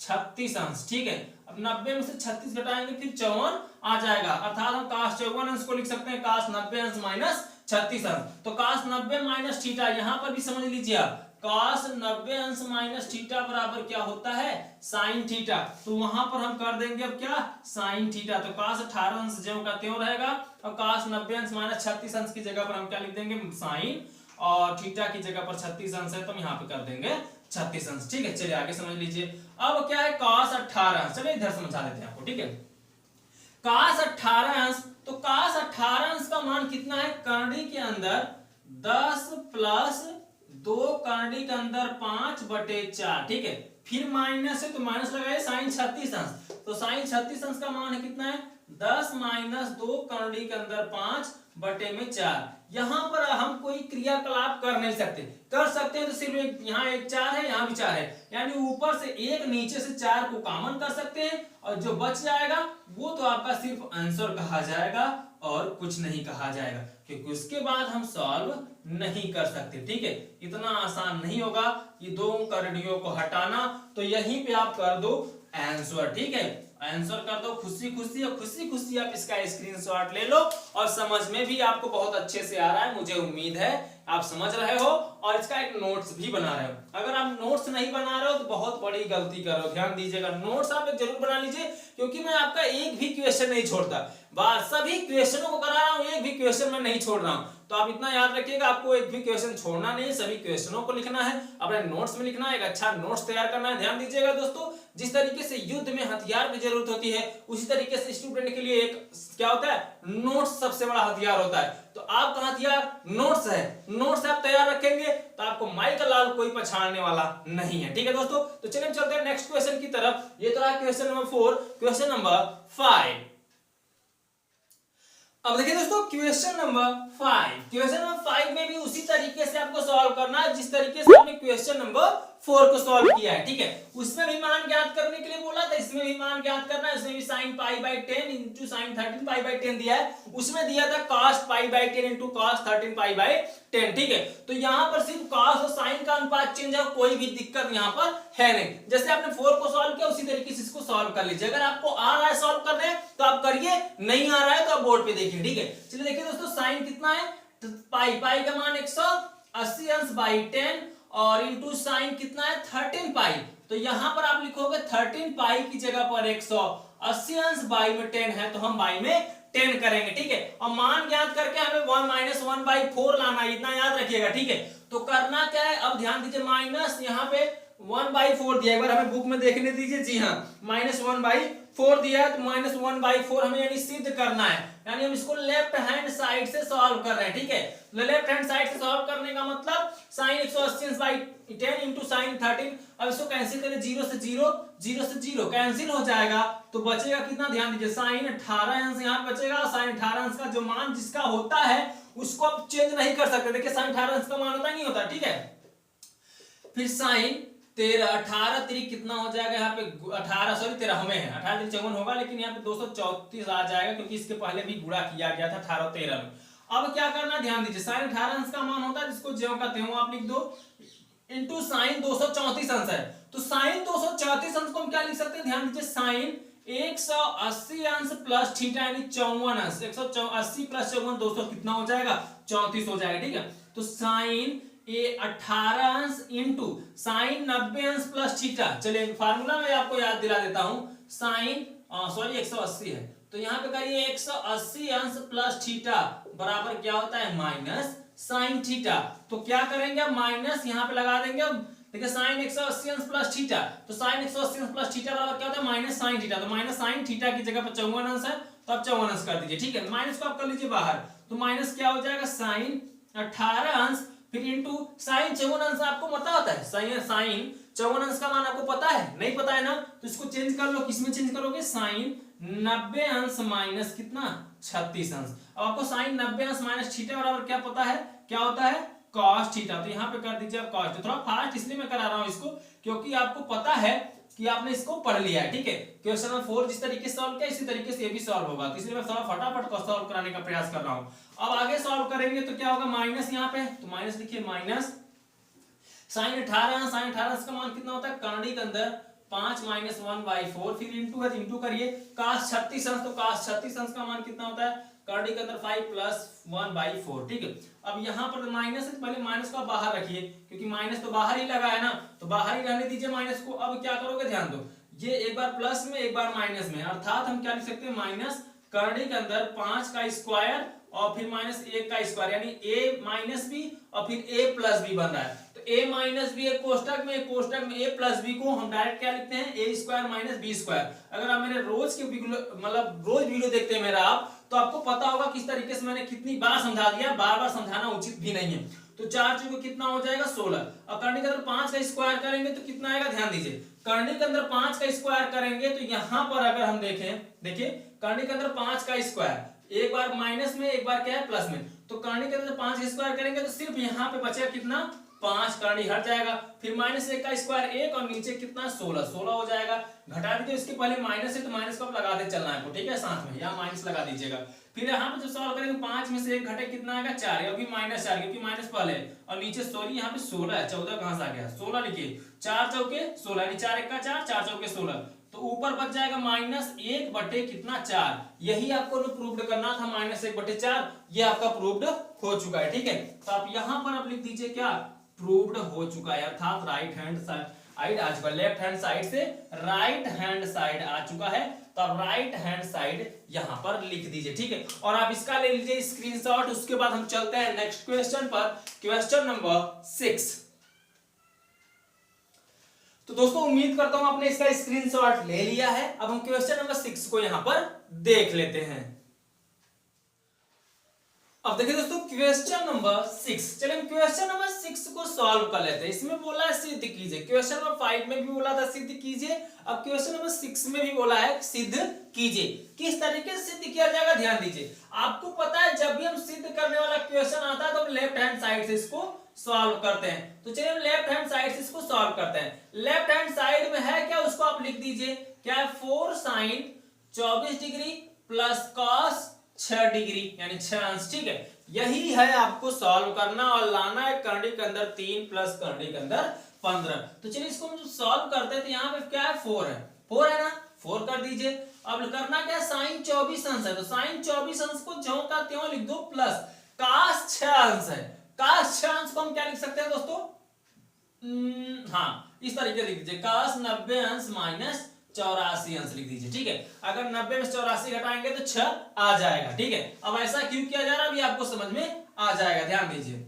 36 अंश। ठीक है, अब 90 में से 36 घटाएंगे फिर 54 आ जाएगा, अर्थात हम cos 54 अंश को लिख सकते हैं cos 90 अंश माइनस 36 अंश। तो cos 90 माइनस थीटा, यहां पर भी समझ लीजिए आप, cos 90 अंश माइनस थीटा बराबर क्या होता है, sin थीटा। तो वहां पर हम कर देंगे अब क्या, sin थीटा। तो cos 18 अंश ज्यों का त्यों रहेगा, और cos 90 अंश माइनस 36 अंश की जगह पर हम क्या लिख देंगे, sin, और थीटा की जगह पर 36 अंश है तो हम यहाँ पे कर देंगे 36 अंश। ठीक है, चलिए आगे समझ लीजिए। अब क्या है cos 18 अंश, चलिए इधर समझा देते हैं आपको। ठीक है, cos 18 अंश, तो cos 18 अंश का मान कितना है, करड़ी के अंदर 10 प्लस 2 करड़ी के अंदर 5/4। ठीक है, फिर माइनस है तो माइनस लगाए sin 36 अंश, तो sin 36 अंश का मान है कितना है, 10 माइनस 2 करड़ी के अंदर 5/4। यहां पर हम कोई क्रियाकलाप कर नहीं सकते, कर सकते हैं तो सिर्फ एक, यहाँ एक 4 है, यहाँ भी 4 है, यानी ऊपर से एक नीचे से 4 को कॉमन कर सकते हैं, और जो बच जाएगा वो तो आपका सिर्फ आंसर कहा जाएगा और कुछ नहीं कहा जाएगा, क्योंकि उसके बाद हम सॉल्व नहीं कर सकते। ठीक है, इतना आसान नहीं होगा ये दो करड़ियों को हटाना, तो यहीं पे आप कर दो आंसर। ठीक है, आंसर कर दो खुशी खुशी, और खुशी खुशी आप इसका स्क्रीनशॉट ले लो, और समझ में भी आपको बहुत अच्छे से आ रहा है, मुझे उम्मीद है आप समझ रहे हो, और इसका एक नोट्स भी बना रहे हो। अगर आप नोट्स नहीं बना रहे हो तो बहुत बड़ी गलती कर रहे हो, ध्यान दीजिएगा। नोट्स आप एक जरूर बना लीजिए, क्योंकि मैं आपका एक भी क्वेश्चन नहीं छोड़ता, बार सभी क्वेश्चनों को करा रहा हूं, एक भी क्वेश्चन मैं नहीं छोड़ रहा हूं। तो आप इतना याद रखिएगा, आपको एक भी क्वेश्चन छोड़ना नहीं है, सभी क्वेश्चनों को लिखना है, अपने नोट्स में लिखना है, एक अच्छा नोट्स तैयार करना है। ध्यान दीजिएगा दोस्तों, जिस तरीके से युद्ध में हथियार की जरूरत होती है, उसी तरीके से स्टूडेंट के लिए एक क्या होता है, नोट्स सबसे बड़ा हथियार होता है। तो आपका हथियार नोट्स है, नोट्स आप तैयार रखेंगे तो आपको माई का लाल कोई पछाड़ने वाला नहीं है। ठीक है दोस्तों, तो चलिए चलते हैं नेक्स्ट क्वेश्चन की तरफ। ये तो रहा क्वेश्चन नंबर 4। क्वेश्चन नंबर 5, अब देखिए दोस्तों क्वेश्चन नंबर 5, क्वेश्चन नंबर 5 में भी उसी तरीके से आपको सॉल्व करना है जिस तरीके से आपने क्वेश्चन नंबर 4 को सॉल्व किया है। ठीक है, उसमें भी मान ज्ञात करने के लिए बोला था, इसमें भी मान ज्ञात करना है। इसमें भी sin π/10 into sin 13π/10 दिया है, उसमें दिया था cos π/10 into cos 13π/10। ठीक है, तो यहां पर सिर्फ cos और sin का अनुपात चेंज है, कोई भी दिक्कत यहां पर है नहीं। जैसे आपने 4 को सॉल्व किया उसी तरीके से इसको सॉल्व कर लीजिए। अगर आपको आ रहा है सॉल्व करने तो आप करिए, नहीं आ रहा है तो आप बोर्ड पे देखिए। ठीक है, चलिए देखिए दोस्तों, sin कितना है, पाई का मान 180 अंश बाई 10 और इंटू साइन कितना है 13 पाई। तो यहां पर आप लिखोगे 13 पाई की जगह पर 180 अंश बाई में 10 है, तो हम बाई में 10 करेंगे। ठीक है, और मान ज्ञात करके हमें 1 माइनस 1/4 लाना है, इतना याद रखिएगा। ठीक है, तो करना क्या है, अब ध्यान दीजिए, माइनस यहाँ पे 1/4 दिया, एक बार हमें बुक में देखने दीजिए। जी हाँ, माइनस 1/4 दिया है, तो माइनस 1/4 हमें यानी सिद्ध करना है, यानी हम इसको लेफ्ट हैंड साइड से सॉल्व कर रहे हैं। ठीक है, लेफ्ट हैंड साइड से सॉल्व करने का मतलब sin 180/10 इंटू साइन 13। अब इसको कैंसिल करें, 0 से 0, 0 से 0 कैंसिल हो जाएगा, तो बचेगा कितना, ध्यान दीजिए, साइन 18 अंश यहाँ बचेगा। साइन 18 अंश का जो मान जिसका होता है उसको आप चेंज नहीं कर सकते। देखिए साइन 18 अंश का मान होता नहीं होता। ठीक है, फिर साइन 13 18 3 कितना हो जाएगा, यहाँ पे 13 में है, 18 54 होगा, लेकिन यहाँ पे 234 आ जाएगा, क्योंकि इसके पहले भी गुणा किया गया था 18 और 13 में। अब क्या करना, ध्यान दीजिए, साइन 18 अंश का मान होता है जिसको ज्यों का त्यों आप लिख दो, इंटू साइन 234 अंश है, तो साइन 234 अंश को हम क्या लिख सकते हैं, ध्यान दीजिए, साइन 180 अंश प्लस थीटा यानी 54 अंश, 180 प्लस 54 200 कितना हो जाएगा, 34 हो जाएगा। ठीक है, तो साइन 18 अंश इंटू साइन 90 अंश प्लस थीटा। चलिए फार्मूला में आपको याद दिला देता हूं, साइन 180 है, तो यहाँ पे करिए 180 अंश प्लस थीटा बराबर क्या होता है, माइनस साइन थीटा। तो क्या करेंगे, माइनस यहाँ पे लगा देंगे, देखिए साइन 180 अंश प्लस थीटा, तो साइन 180 अंश प्लस थीटा बराबर क्या होता है माइनस साइन थीटा, तो माइनस साइन थीटा की जगह पर 54 अंश है तो आप 54 अंश कर दीजिए, ठीक है। माइनस को आप कर लीजिए बाहर, तो माइनस क्या हो जाएगा साइन 18 अंश फिर इंटू साइन 54 अंश आपको पता होता है, साइन 54 अंश का मान आपको पता है, नहीं पता है ना, तो इसको चेंज कर लो, किसमें चेंज करोगे साइन 90 अंश माइनस कितना 36 अंश। अब आपको साइन 90 अंश माइनस थीटा बराबर क्या पता है, क्या होता है cos थीटा, तो यहाँ पे कर दीजिए आप cos, थोड़ा फास्ट इसलिए मैं करा रहा हूँ इसको क्योंकि आपको पता है कि आपने इसको पढ़ लिया है, ठीक है। क्वेश्चन नंबर 4 जिस तरीके से सॉल्व किया इसी तरीके से ये भी सॉल्व होगा, तो इसलिए मैं थोड़ा फटाफट को सॉल्व कराने का प्रयास कर रहा हूँ। अब आगे सॉल्व करेंगे तो क्या होगा माइनस यहाँ पे, तो माइनस लिखिए माइनस साइन 18 का मान कितना होता है कर्णी के अंदर 5 माइनस 1/4 फिर इंटू है इंटू करिए cos 36 अंश, तो cos 36 अंश का मान कितना होता है कर्णी के अंदर 5 प्लस 1/4, ठीक है। अब यहाँ पर माइनस है तो पहले माइनस को बाहर रखिए क्योंकि माइनस तो बाहर ही लगा है ना, तो बाहर ही रहने दीजिए माइनस को। अब क्या करोगे ध्यान दो, ये एक बार प्लस में एक बार माइनस में, अर्थात हम क्या लिख सकते हैं माइनस कर्णी के अंदर 5 का स्क्वायर और फिर माइनस 1 का स्क्वायर, यानी a माइनस बी और फिर a प्लस बी बन रहा है, तो a माइनस बी एक कोष्टक में a प्लस बी को हम डायरेक्ट क्या लिखते हैं a square minus b square. अगर आप मेरे रोज के मतलब रोज वीडियो देखते हैं मेरा आप, तो आपको पता होगा किस तरीके से मैंने कितनी बार समझा दिया, बार बार समझाना उचित भी नहीं है। तो 4 चौके कितना हो जाएगा 16, और कर्णी के अंदर 5 का स्क्वायर करेंगे तो कितना आएगा, ध्यान दीजिए कर्णी के अंदर 5 का स्क्वायर करेंगे तो यहाँ पर अगर हम देखें, देखिए कर्णी के अंदर 5 का स्क्वायर एक बार माइनस में एक बार क्या है प्लस में, तो कर्णी के अंदर 5 स्क्वायर करेंगे तो सिर्फ यहाँ पे बचेगा कितना 5, कर्णी हट जाएगा, फिर माइनस 1 का स्क्वायर 1 और नीचे कितना 16 हो जाएगा। घटा दीजिए, इसके पहले माइनस है तो माइनस को आप लगा दे चलना है, ठीक है, साथ में या माइनस लगा दीजिएगा। फिर यहाँ पे जब सॉल्व करेंगे 5 में से 1 घटे कितना आएगा 4, अभी माइनस 4 क्योंकि माइनस पहले और नीचे सॉरी यहाँ पे 16 है, 14 कहां से आ गया 16 लिखिए, 4 चौके 16 यानी 4 1 का 4, 4 चौके 16, तो ऊपर बच जाएगा माइनस 1 बटे कितना 4। यही आपको प्रूव्ड करना था माइनस 1 बटे 4, ये आपका प्रूव्ड हो चुका है, ठीक है। तो आप यहाँ पर आप लिख दीजिए क्या प्रूव्ड हो चुका है, अर्थात राइट हैंड साइड आ चुका है, लेफ्ट हैंड साइड से राइट हैंड साइड आ चुका है, तो आप राइट हैंड साइड यहां पर लिख दीजिए, ठीक है। और आप इसका ले लीजिए स्क्रीनशॉट, उसके बाद हम चलते हैं नेक्स्ट क्वेश्चन पर, क्वेश्चन नंबर 6। तो दोस्तों उम्मीद करता हूं आपने इसका स्क्रीनशॉट ले लिया है। अब हम क्वेश्चन नंबर 6 को यहां पर देख लेते हैं। अब देखिए दोस्तों क्वेश्चन नंबर 6, चलिए क्वेश्चन नंबर 6 को सॉल्व कर लेते हैं। इसमें बोला है सिद्ध कीजिए, क्वेश्चन नंबर 5 में भी बोला था सिद्ध कीजिए, अब क्वेश्चन नंबर 6 में भी बोला है सिद्ध कीजिए। किस तरीके से सिद्ध किया जाएगा ध्यान दीजिए। आपको पता है जब भी हम सिद्ध करने वाला क्वेश्चन आता है तो हम लेफ्ट हैंड साइड से इसको सॉल्व करते हैं, तो चलिए हम लेफ्ट हैंड साइड से इसको सॉल्व करते हैं। लेफ्ट हैंड साइड में है क्या, उसको आप लिख दीजिए क्या है 4 sin 24 degree plus cos 6 degree यानी 6 अंश, ठीक है। यही है आपको सॉल्व करना और लाना है कर्णी के अंदर 3 प्लस कर्णी के अंदर 15। तो चलिए इसको हम सॉल्व करते हैं, तो यहाँ पे क्या है 4 है, 4 है ना, 4 कर दीजिए। अब करना क्या है साइन 24 अंश है, तो साइन 24 अंश को ज्यों का त्यों लिख दो प्लस cos 6 अंश है, cos 6 अंश को हम क्या लिख सकते हैं दोस्तों, हाँ इस तरीके लिख दीजिए cos 90 अंश माइनस 84 अंश लिख दीजिए, ठीक है। अगर 90 में 84 घटाएंगे तो 6 आ जाएगा, ठीक है। अब ऐसा क्यों किया जा रहा है अभी आपको समझ में आ जाएगा, ध्यान दीजिए।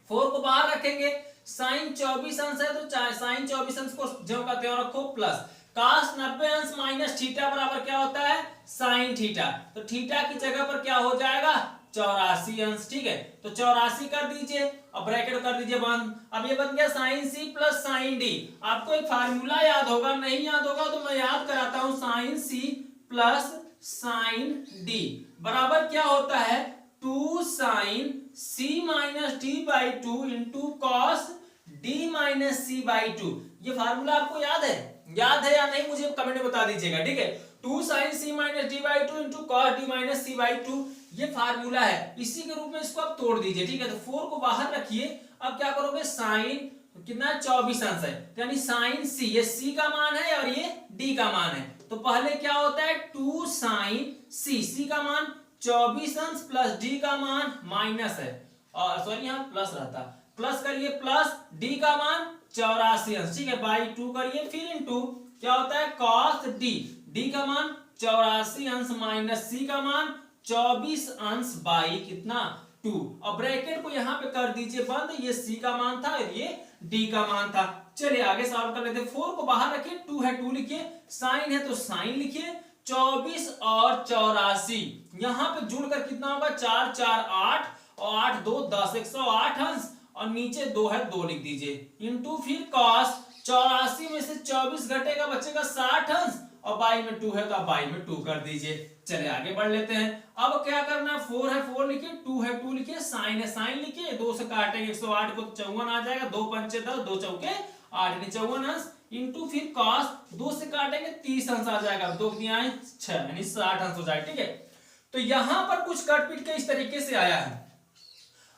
4 को बाहर रखेंगे, साइन 24 अंश है तो साइन 24 अंश को ज्यों का त्यों रखो प्लस cos 90 अंश माइनस थीटा बराबर क्या होता है साइन थीटा, तो थीटा की जगह पर क्या हो जाएगा 84 अंश, ठीक है। तो 84 कर दीजिए, अब ब्रैकेट कर दीजिए बंद। अब ये बन गया sine c plus sine d. आपको एक फार्मूला याद होगा, नहीं याद होगा तो मैं याद कराता हूं, sine c plus sine d बराबर क्या होता है 2 sine c minus d by 2 into cos d minus c by 2। ये फार्मूला आपको याद है या नहीं मुझे कमेंट में बता दीजिएगा, ठीक है। 2 sine c minus d by 2 into cos d minus c by 2 ये फार्मूला है, इसी के रूप में इसको आप तोड़ दीजिए, ठीक है। तो 4 को बाहर रखिए, अब क्या करोगे साइन कितना 24 अंश है, यानी साइन सी, ये सी का मान है और ये डी का मान है, तो पहले क्या होता है 2 साइन सी, सी का मान 24 अंश प्लस डी का मान माइनस है, और सॉरी यहाँ प्लस रहता, प्लस करिए प्लस डी का मान 84 अंश, ठीक है, बाई 2 करिए, फिर इनटू क्या होता है cos डी, डी का मान 84 अंश माइनस सी का मान 24 अंश बाई कितना 2, और ब्रैकेट को यहां पे कर दीजिए बंद, ये सी का मान था और ये डी का मान था। चलिए आगे सॉल्व कर लेते हैं। 4 को बाहर रखिए, 2 है 2 लिखिए, साइन है तो साइन लिखिए, 24 और 84 यहां पे जुड़कर कितना होगा 4 4 8 और 8 2 10 108 अंश और नीचे 2 है 2 लिख दीजिए इंटू फिर cos 84 में से 24 घटेगा बचेगा 60 अंश और बाई में 2 है तो आप बाई में 2 कर दीजिए। चलिए आगे बढ़ लेते हैं। अब क्या करना है 4 है 4 लिखिए, 2 है 2 लिखिए, साइन है साइन लिखिए, 2 से काटेंगे 108 को 54 आ जाएगा, 2 पंचे 10 2 चौके 8 यानी 54 अंश इंटू फिर cos 2 से काटेंगे 30 अंश आ जाएगा, 2 दिया 6 यानी 60 अंश हो जाएगा। ठीक है, तो यहां पर कुछ कट पिट के इस तरीके से आया है।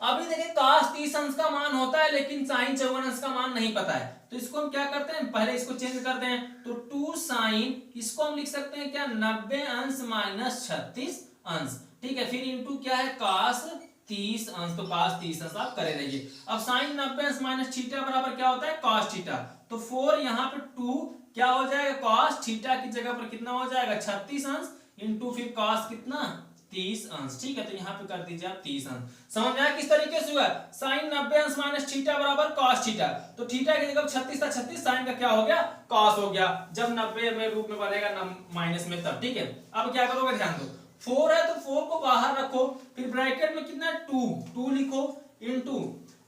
अभी देखिए cos 30 अंश का मान होता है लेकिन sin 54 अंश का मान नहीं पता है, तो इसको हम क्या करते हैं पहले इसको चेंज करते हैं। तो 2 sin इसको हम लिख सकते हैं क्या 90 अंश माइनस 36 अंश। ठीक है, फिर इंटू क्या है cos 30 अंश, तो cos 30 अंश आप करे रहिए। अब sin 90 अंश माइनस थीटा बराबर क्या होता है cos थीटा, तो 4 यहाँ पे 2 क्या हो जाएगा cos थीटा की जगह पर कितना हो जाएगा 36 अंश इंटू फिर cos कितना 30 अंश। ठीक है, तो यहाँ पे कर दीजिए आप 30 अंश। समझ में आया किस तरीके से हुआ sin 90 अंश माइनस थीटा बराबर cos थीटा, तो थीटा की जगह 36 था 36 sin का क्या हो गया cos हो गया, जब 90 में रूप में बनेगा माइनस में तब। ठीक है, अब क्या करोगे ध्यान दो 4 है तो 4 को बाहर रखो, फिर ब्रैकेट में कितना 2 लिखो इंटू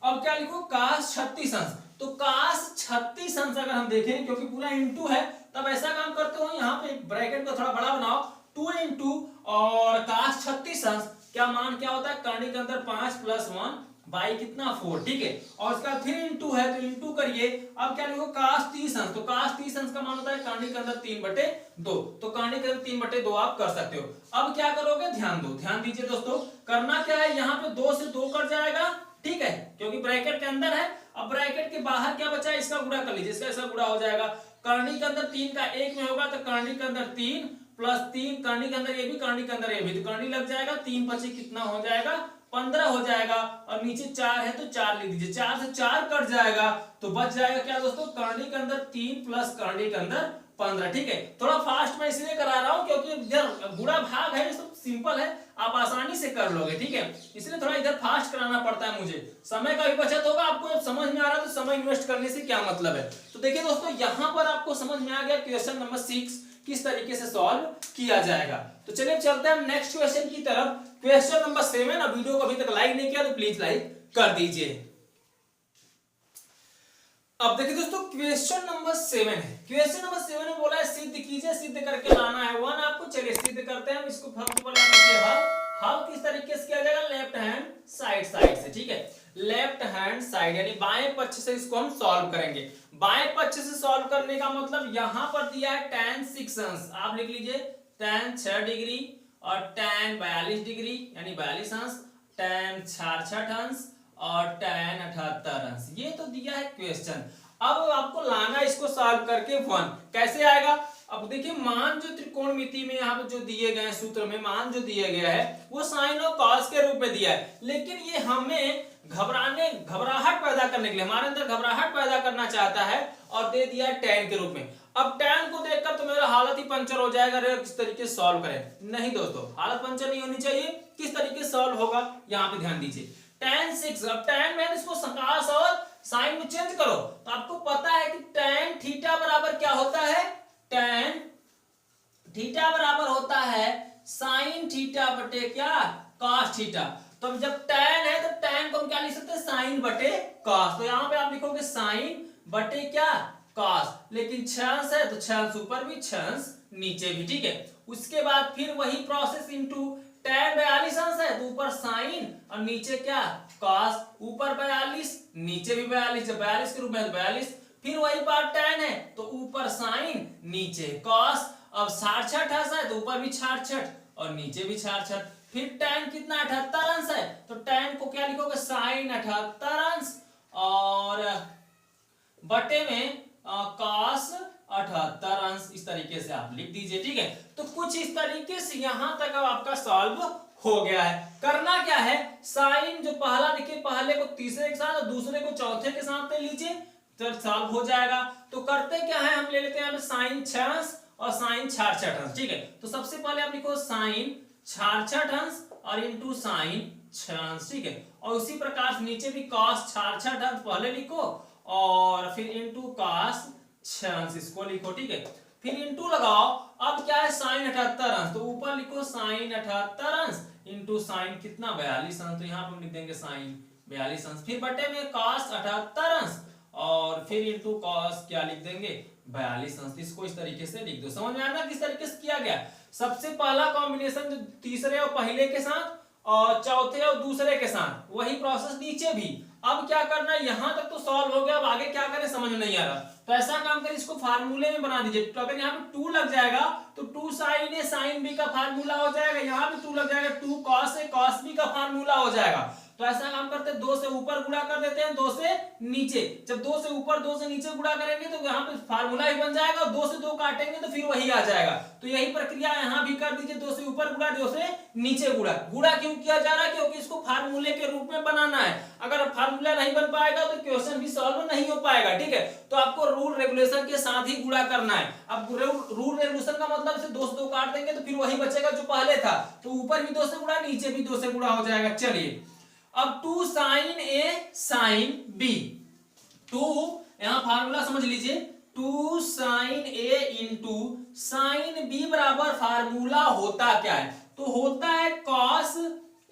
अब क्या लिखो cos 36 अंश, तो cos 36 अंश अगर हम देखें क्योंकि पूरा इंटू है तब ऐसा काम करते हो यहाँ पे ब्रैकेट को थोड़ा बड़ा बनाओ 2 इंटू और cos 36 अंश क्या मान क्या होता है करनी के अंदर 5 प्लस 1 बाई कितना 4। ठीक है, और उसका फिर इंटू है तो इंटू करिए, अब क्या लिखो cos 30 अंश, तो cos 30 अंश का मान होता है करनी के अंदर 3/2, तो करनी के अंदर 3/2 आप कर सकते हो। अब क्या करोगे ध्यान दो, ध्यान दीजिए दोस्तों, करना क्या है यहाँ पे 2 से 2 कट जाएगा। ठीक है, क्योंकि ब्रैकेट के अंदर है, अब ब्रैकेट के बाहर क्या बचा है इसका गुणा कर लीजिए, इसका गुणा हो जाएगा, करनी के अंदर 3 का 1 में होगा तो करनी के अंदर 3 प्लस 3 करनी के अंदर ये भी करनी के अंदर ये भी, तो करनी लग जाएगा 3 पचे कितना हो जाएगा 15 हो जाएगा और नीचे 4 है तो 4 लिख दीजिए, 4 से 4 कट जाएगा तो बच जाएगा क्या दोस्तों करनी के अंदर 3 प्लस करनी के अंदर 15। ठीक है, थोड़ा फास्ट मैं इसलिए करा रहा हूं क्योंकि इधर गुणा भाग है, सब सिंपल है आप आसानी से कर लोगे। ठीक है, इसलिए थोड़ा इधर फास्ट कराना पड़ता है मुझे, समय का भी बचत होगा, आपको जब समझ में आ रहा है तो समय इन्वेस्ट करने से क्या मतलब है। तो देखिए दोस्तों यहां पर आपको समझ में आ गया क्वेश्चन नंबर 6 किस तरीके से सॉल्व किया जाएगा। तो चलिए चलते हैं नेक्स्ट क्वेश्चन की तरफ, क्वेश्चन नंबर 7। अब वीडियो को अभी तक लाइक नहीं किया तो प्लीज लाइक कर दीजिए। अब देखिए दोस्तों क्वेश्चन नंबर 7 है, क्वेश्चन नंबर 7 में बोला है सिद्ध कीजिए, सिद्ध करके लाना है 1 आपको। चलिए सिद्ध करते हैं, इसको फर्स्ट पर हल किस तरीके से किया जाएगा लेफ्ट हैंड साइड से। ठीक है, लेफ्ट हैंड साइड यानी बाएं पक्ष से इसको हम सॉल्व करेंगे। बाएं पक्ष से सॉल्व करने का मतलब यहां पर दिया है tan 6 अंश, आप लिख लीजिए tan 6 डिग्री और tan 42 डिग्री यानी 42 अंश, tan 66 अंश और tan 78 अंश, ये तो दिया है क्वेश्चन। अब आपको लाना इसको सॉल्व करके 1 कैसे आएगा। अब देखिए मान जो त्रिकोणमिति में यहाँ पे जो दिए गए सूत्र में मान जो दिया गया है वो साइन और कॉस के रूप में दिया है, लेकिन ये हमें घबराहट पैदा करने के लिए, हमारे अंदर घबराहट पैदा करना चाहता है और दे दिया है tan के रूप में। अब tan को देखकर तो मेरा हालत ही पंचर हो जाएगा, रे किस तरीके से सॉल्व करें। नहीं दोस्तों हालत पंचर नहीं होनी चाहिए, किस तरीके से सॉल्व होगा यहाँ पे ध्यान दीजिए। tan 6, अब tan में इसको cos और साइन में चेंज करो तो आपको पता है कि tan थीटा बराबर क्या होता है, tan थीटा बराबर होता है साइन थीटा बटे क्या cos थीटा। तो जब tan है तो tan को हम क्या लिख सकते हैं साइन बटे cos, तो यहां पे आप लिखोगे साइन बटे क्या cos, लेकिन 6 अंश है तो 6 अंश ऊपर भी 6 अंश नीचे भी। ठीक है, उसके बाद फिर वही प्रोसेस इनटू tan 42 अंश है तो ऊपर साइन और नीचे क्या cos, ऊपर 42 नीचे भी 42, जब 42 के रूप में 42, फिर वही बात tan है तो ऊपर साइन नीचे cos, अब 66 है तो ऊपर भी 66 और नीचे भी 66, फिर tan कितना 78 अंश है तो tan को क्या लिखोगे साइन 78 अंश और बटे में cos 78 अंश, इस तरीके से आप लिख दीजिए। ठीक है, तो कुछ इस तरीके से यहां तक अब आपका सॉल्व हो गया है। करना क्या है साइन जो पहला देखिए पहले को तीसरे के साथ और दूसरे को चौथे के साथ ले लीजिए तो सॉल्व हो जाएगा। तो करते क्या है हम ले लेते हैं साइन 6 अंश और साइन 66 अंश। ठीक है, तो सबसे पहले आप लिखो साइन 66 अंश और इंटू साइन 6 अंश। ठीक है, और उसी प्रकार से नीचे भी cos 66 अंश पहले लिखो और फिर इंटू कॉस 6 अंश, इसको लिखो, ठीक है। फिर इंटू लगाओ, अब क्या है साइन 78 अंश, तो ऊपर लिखो साइन 78 अंश इंटू साइन कितना 42 अंश, तो यहाँ पे हम लिख देंगे साइन 42 अंश, फिर बटे में कॉस 78 अंश और फिर इंटू कॉस क्या लिख देंगे 42 अंश। इसको इस तरीके से लिख दो। समझ में आ रहा है किस तरीके से किया गया। सबसे पहला कॉम्बिनेशन जो तीसरे और पहले के साथ और चौथे और दूसरे के साथ, वही प्रोसेस नीचे भी। अब क्या करना है, यहां तक तो सॉल्व हो गया, अब आगे क्या करें समझ में नहीं आ रहा, तो ऐसा काम करें इसको फार्मूले में बना दीजिए। तो अगर यहाँ पे 2 लग जाएगा तो 2 साइन ए साइन बी का फार्मूला हो जाएगा, यहाँ पे 2 लग जाएगा 2 कॉस ए कॉस बी का फार्मूला हो जाएगा। तो ऐसा काम करते हैं 2 से ऊपर गुणा कर देते हैं 2 से नीचे। जब 2 से ऊपर 2 से नीचे गुणा करेंगे तो यहाँ पे फार्मूला ही बन जाएगा, और 2 से 2 काटेंगे तो फिर वही आ जाएगा। तो यही प्रक्रिया यहाँ भी कर दीजिए, 2 से ऊपर गुणा 2 से नीचे गुणा। गुणा क्यों किया जा रहा है, क्योंकि इसको फार्मूले के रूप में बनाना है। अगर फार्मूला नहीं बन पाएगा तो क्वेश्चन भी सॉल्व नहीं हो पाएगा, ठीक है। तो आपको रूल रेगुलेशन के साथ ही गुणा करना है। अब रूल रेगुलेशन का मतलब से 2 से 2 काट देंगे तो फिर वही बचेगा जो पहले था, तो ऊपर भी 2 से गुणा नीचे भी 2 से गुणा हो जाएगा। चलिए अब 2 साइन ए साइन बी, 2 यहां फार्मूला समझ लीजिए, 2 साइन ए इंटू साइन बी बराबर फार्मूला होता क्या है, तो होता है cos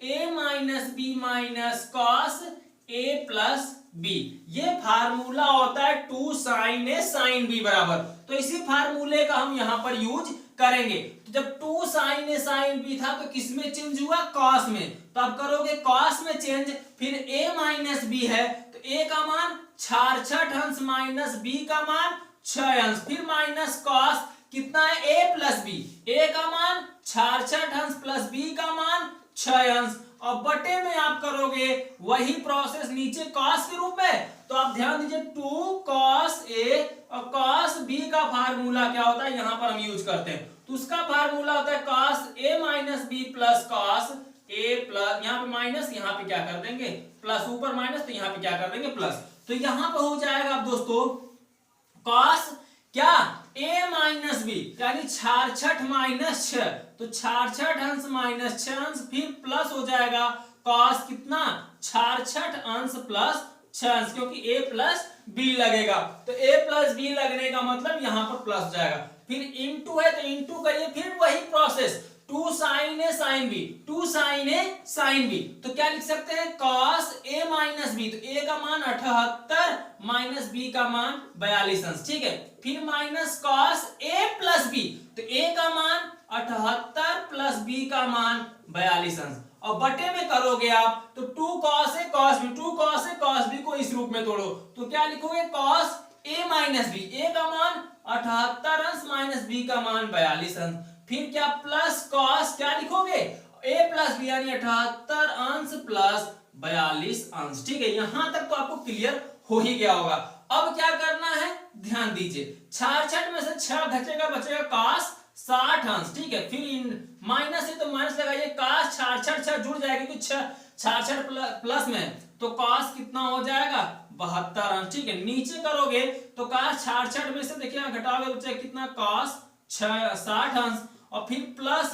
A minus B minus cos a plus B. ये फार्मूला होता है 2 साइन ए साइन बी बराबर। तो इसी फार्मूले का हम यहां पर यूज करेंगे। तो जब 2 साइन ए साइन बी था तो किस में चेंज हुआ, कॉस में। तो अब करोगे कॉस में चेंज, फिर a माइनस बी है तो a का मान 66 अंश माइनस b का मान 6 अंश, फिर माइनस कॉस कितना है a प्लस बी, a का मान 66 अंश प्लस b का मान 6 अंश, और बटे में आप करोगे वही प्रोसेस नीचे कॉस के रूप में। तो आप ध्यान दीजिए 2 कॉस a और कॉस b का फार्मूला क्या होता है, यहां पर हम यूज करते हैं। तो उसका फार्मूला होता है cos a minus b plus cos a plus, यहाँ पे माइनस, यहाँ पे क्या कर देंगे प्लस, ऊपर माइनस तो यहाँ पे क्या कर देंगे प्लस। तो यहाँ पे हो जाएगा अब दोस्तों कॉस क्या a माइनस बी यानी 66 माइनस 6, तो 66 अंश माइनस 6 अंश, फिर प्लस हो जाएगा कॉस कितना 66 अंश प्लस 6 अंश, क्योंकि a प्लस बी लगेगा। तो a प्लस बी लगने का मतलब यहाँ पर प्लस जाएगा, फिर इंटू है तो इंटू करिए, फिर वही प्रोसेस 2 साइन ए साइन बी, 2 साइन ए साइन बी, तो क्या लिख सकते हैं कॉस ए माइनस बी, तो a का मान 78 माइनस b का मान 42 अंश, ठीक है। फिर minus cos a plus b, तो a का मान 78 प्लस b का मान 42 अंश, और बटे में करोगे आप तो 2 cos a cos b, 2 cos a cos b को इस रूप में तोड़ो तो क्या लिखोगे cos a minus b, a का मान 78 अंश माइनस b का मान 42 अंश, फिर क्या प्लस कॉस क्या लिखोगे a प्लस बी यानी 78 अंश प्लस 42 अंश, ठीक है। यहां तक तो आपको क्लियर हो ही गया होगा। अब क्या करना है ध्यान दीजिए, 66 में से 6 घटेगा बचेगा कॉस 60 अंश, ठीक है। फिर माइनस है तो माइनस लगाइए, कॉस 66 जुड़ जाएगा क्योंकि 66 प्लस में, तो कॉस कितना हो जाएगा 72 अंश, ठीक है। नीचे करोगे तो कॉस 66 में से देखिए घटाओगे बचेगा कितना कॉस 60 अंश, और फिर प्लस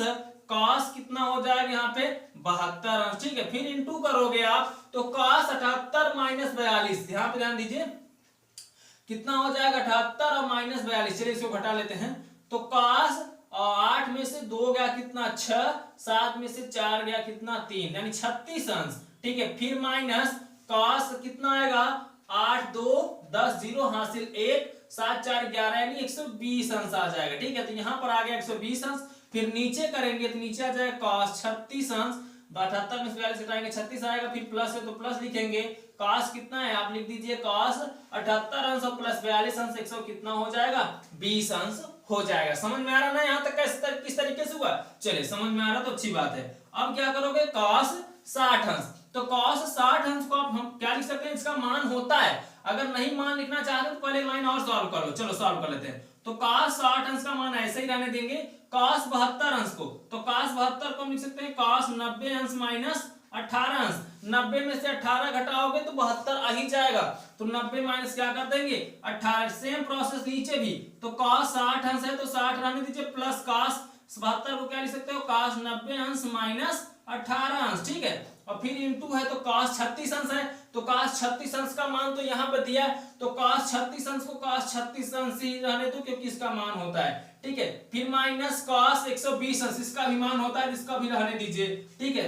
कॉस कितना हो जाएगा यहाँ पे 72 अंश, ठीक है। फिर इंटू करोगे आप तो कॉस 78 माइनस 42, यहाँ पे ध्यान दीजिए कितना हो जाएगा 78 और माइनस 42, चलिए इसको घटा लेते हैं। तो कॉस 8 में से 2 गया कितना 6, 7 में से 4 गया कितना 3 यानी 36 अंश, ठीक है। फिर माइनस कॉस कितना आएगा 8 2 10 0 हासिल 1 7 4 11 यानी 120 अंश आ जाएगा, ठीक है। तो यहाँ पर आ गया 120 अंश, फिर नीचे करेंगे तो नीचे आ जाएगा कॉस 36 अंश, 78 में से 42 घटाएंगे 36 आएगा, फिर प्लस है तो प्लस लिखेंगे, कॉस कितना है आप लिख दीजिए कॉस 78 अंश और प्लस 42 अंश 100 कितना हो जाएगा 20 अंश हो जाएगा। समझ में आ रहा ना यहाँ तक किस तरीके से हुआ, चलिए समझ में आ रहा तो अच्छी बात है। अब क्या करोगे कॉस 60 अंश, तो कॉस 60 अंश को आप हम क्या लिख सकते हैं, इसका मान होता है, अगर नहीं मान लिखना चाहते तो पहले लाइन और सॉल्व कर लो, चलो सॉल्व कर लेते हैं। तो cos 60 अंश का मान ऐसे ही रहने देंगे, cos 72 अंश को, तो cos 72 को हम लिख सकते हैं cos 90 अंश माइनस 18 अंश, 90 में से 18 घटाओगे तो 72 आ ही जाएगा, तो 90 माइनस क्या कर देंगे 18, सेम प्रोसेस नीचे भी, तो cos 60 अंश है तो 60 रहने दीजिए, प्लस cos 72 को क्या लिख सकते हो cos 90 अंश माइनस 18 अंश, ठीक है। और फिर इंटू है तो cos 36 अंश है, तो cos 36 अंश का मान तो यहाँ पर दिया है, तो cos 36 अंश को cos 36 अंश ही रहने दो क्योंकि इसका मान होता है, ठीक है। फिर माइनस cos 120 अंश, इसका भी मान होता है, इसका भी रहने दीजिए, ठीक है,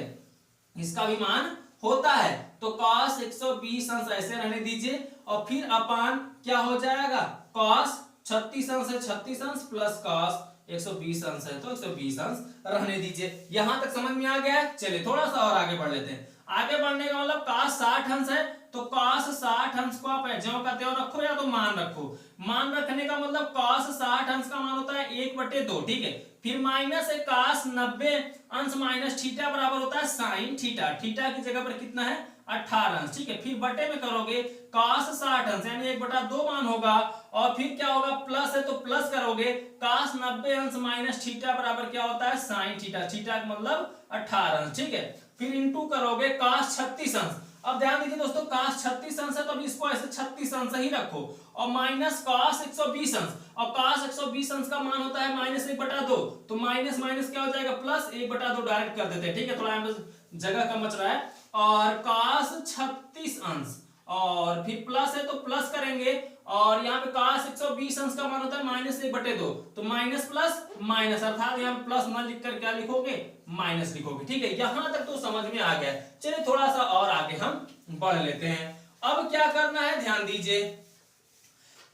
इसका भी मान होता है, तो cos 120 अंश ऐसे रहने दीजिए, और फिर अपान क्या हो जाएगा, cos 36 अंश है 36 अंश प्लस cos 120 अंश है तो 120 अंश रहने दीजिए। यहां तक समझ में आ गया है। चलिए थोड़ा सा और आगे बढ़ लेते हैं। आगे बढ़ने का मतलब cos 60 अंश है तो cos 60 अंश को आप ज्यों का त्यों रखो या तो मान रखो। मान रखने का मतलब cos 60 अंश का मान होता है 1/2, ठीक है। फिर माइनस है cos 90 अंश माइनस थीटा बराबर होता है sin थीटा। थीटा की जगह पर कितना है 18 अंश, ठीक है। फिर बटे में करोगे cos 60 अंश यानी 1/2 मान होगा, और फिर क्या होगा प्लस है तो प्लस करोगे cos 90 अंश माइनस थीटा बराबर क्या होता है sin थीटा। थीटा का मतलब 18 अंश, ठीक है। फिर इंटू करोगे cos 36 अंश। अब ध्यान दीजिए दोस्तों cos 36 अंश है तो अभी इसको ऐसे 36 अंश ही रखो, और माइनस cos 120 अंश, और cos 120 अंश का मान होता है माइनस 1/2, तो माइनस माइनस क्या हो जाएगा प्लस 1/2 डायरेक्ट कर देते हैं, ठीक है। थोड़ा यहाँ पे जगह कम बच रहा है, और cos 36 अंश और फिर प्लस है तो प्लस करेंगे, और यहाँ पे cos 120 अंश का मान होता है माइनस 1/2, तो माइनस प्लस माइनस, अर्थात यहाँ पे प्लस न लिखकर क्या लिखोगे माइनस लिखोगे, ठीक है। यहां तक तो समझ में आ गया। चलिए थोड़ा सा और आगे हम बढ़ लेते हैं। अब क्या करना है ध्यान दीजिए,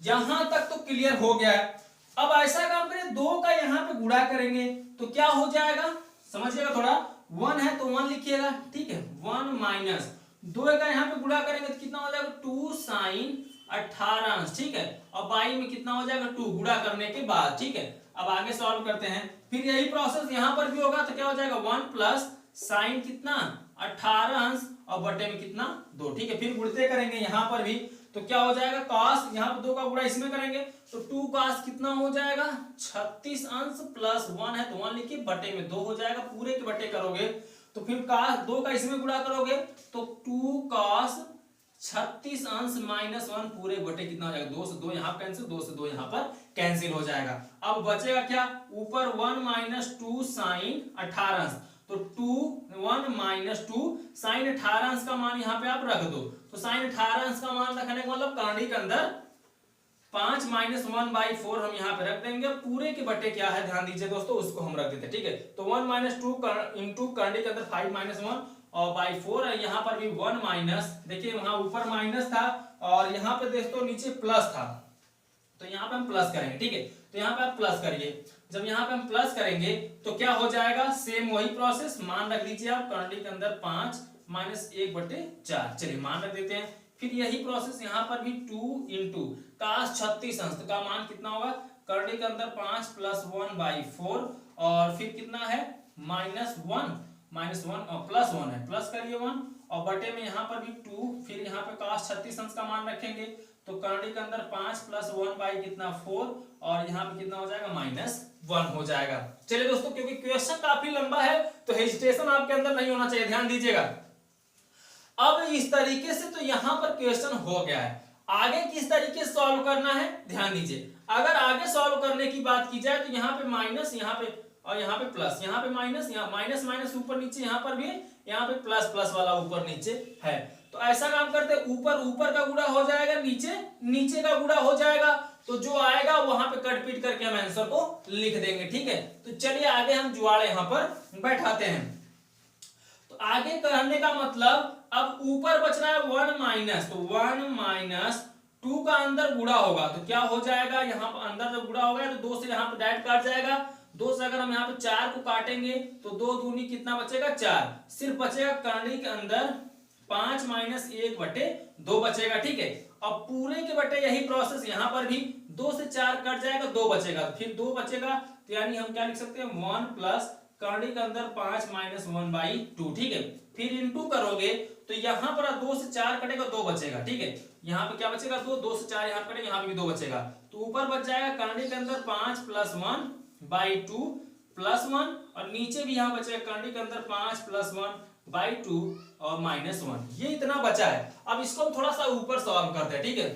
यहां तक तो क्लियर हो गया है। अब ऐसा काम करें 2 का यहाँ पे गुणा करेंगे तो क्या हो जाएगा, समझिएगा थोड़ा। 1 है तो 1 लिखिएगा, ठीक है। 1 माइनस 2 का यहाँ पे गुणा करेंगे तो कितना हो जाएगा 2 sin 18 अंश, ठीक है। और बाई में कितना हो जाएगा 2 गुणा करने के बाद, ठीक है। अब आगे सॉल्व करते हैं। फिर यही प्रोसेस यहाँ पर भी होगा तो क्या हो जाएगा 1 प्लस साइन कितना 18 अंश और बटे में कितना 2, ठीक है। फिर गुणते करेंगे यहाँ पर भी तो क्या हो जाएगा cos, यहाँ पर 2 का गुणा इसमें करेंगे तो 2 cos कितना हो जाएगा 36 अंश प्लस 1 है तो 1 लिखिए, बटे में 2 हो जाएगा। पूरे के बटे करोगे तो फिर cos 2 का इसमें गुणा करोगे तो 2 cos 36 अंश माइनस 1 पूरे बटे कितना हो जाएगा 2 से 2 यहाँ कैंसिल, 2 से 2 यहाँ पर कैंसिल हो जाएगा। अब बचेगा क्या ऊपर 1 माइनस 2 साइन 18 अंश, तो 1 माइनस 2 साइन 18 अंश का मान यहाँ पे आप रख दो, तो साइन 18 अंश का मान रखने का मतलब करंडी के अंदर 5 माइनस 1/4 हम यहाँ पे रख देंगे। पूरे के बटे क्या है ध्यान दीजिए दोस्तों, उसको हम रख देते हैं, ठीक है। तो 1 माइनस 2 इंटू करंडी के अंदर 5 माइनस 1 और बाई 4 है। यहाँ पर भी 1 माइनस, देखिए वहां ऊपर माइनस था और यहाँ पे दोस्तों नीचे प्लस था, तो यहाँ पे हम प्लस करेंगे, ठीक है। तो यहाँ पे आप प्लस करिए, जब यहाँ पे हम प्लस करेंगे तो क्या हो जाएगा सेम वही प्रोसेस, मान रख दीजिए आप करंडी के अंदर 5 माइनस 1/4। चलिए मान रख देते हैं। फिर यही प्रोसेस यहाँ पर भी 2 इंटू cos 36 अंश का मान कितना होगा करंडी के अंदर 5 प्लस 1/4 और फिर कितना है माइनस 1 और प्लस 1 है, प्लस करिए 1 और बटे में यहाँ पर भी 2, फिर यहाँ पे cos 36 अंश का मान रखेंगे तो करंडी के अंदर 5 प्लस 1/4 और यहाँ पे कितना हो जाएगा -1 हो जाएगा। चलिए दोस्तों क्योंकि क्वेश्चन काफी लंबा है तो हेजिटेशन आपके अंदर नहीं होना चाहिए, ध्यान दीजिएगा। अब इस तरीके से तो यहाँ पर क्वेश्चन हो गया है, आगे किस तरीके से सॉल्व करना है ध्यान दीजिए। अगर आगे सॉल्व करने की बात की जाए तो यहाँ पे माइनस, यहाँ पे और यहाँ पे प्लस, यहाँ पे माइनस, यहाँ माइनस माइनस ऊपर नीचे, यहाँ पर भी यहाँ पे प्लस प्लस वाला ऊपर नीचे है। तो ऐसा काम करते ऊपर ऊपर का गुणा हो जाएगा, नीचे नीचे का गुणा हो जाएगा, तो जो आएगा वहां पे कट पीट करके हम आंसर को लिख देंगे, ठीक है। तो चलिए आगे हम जुआड़ यहाँ पर बैठाते हैं। तो आगे करने का मतलब अब ऊपर बच रहा है 1 माइनस, तो 1 माइनस 2 का अंदर गुणा होगा तो क्या हो जाएगा, यहाँ पर अंदर जब गुणा होगा तो 2 से यहाँ पे डायरेक्ट काट जाएगा, 2 से अगर हम यहाँ पे 4 को काटेंगे तो 2 दूनी कितना बचेगा 4, सिर्फ बचेगा करंडी के अंदर 5 माइनस 1/2 बचेगा, ठीक है। अब पूरे के बटे यही प्रोसेस यहाँ पर भी 2 से 4 कट जाएगा, 2 बचेगा, फिर 2 बचेगा तो यानी हम क्या लिख सकते हैं 1 प्लस करंडी के अंदर 5 माइनस 1/2, ठीक है। फिर इंटू करोगे तो यहाँ पर 2 से 4 कटेगा, 2 बचेगा, ठीक है। यहाँ पे क्या बचेगा 2 से 4 यहाँ कटेगा, यहाँ पे भी 2 बचेगा, तो ऊपर बच जाएगा करंडी के अंदर 5 प्लस 1/2 प्लस 1 और नीचे भी यहाँ बचेगा करंडी के अंदर 5 प्लस 1/2 और -1, ये इतना बचा है। अब इसको हम थोड़ा सा ऊपर सॉल्व करते हैं, ठीक है।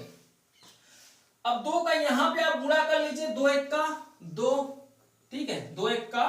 अब 2 का यहाँ पे आप गुणा कर लीजिए, 2 1 का 2, ठीक है, 2 1 का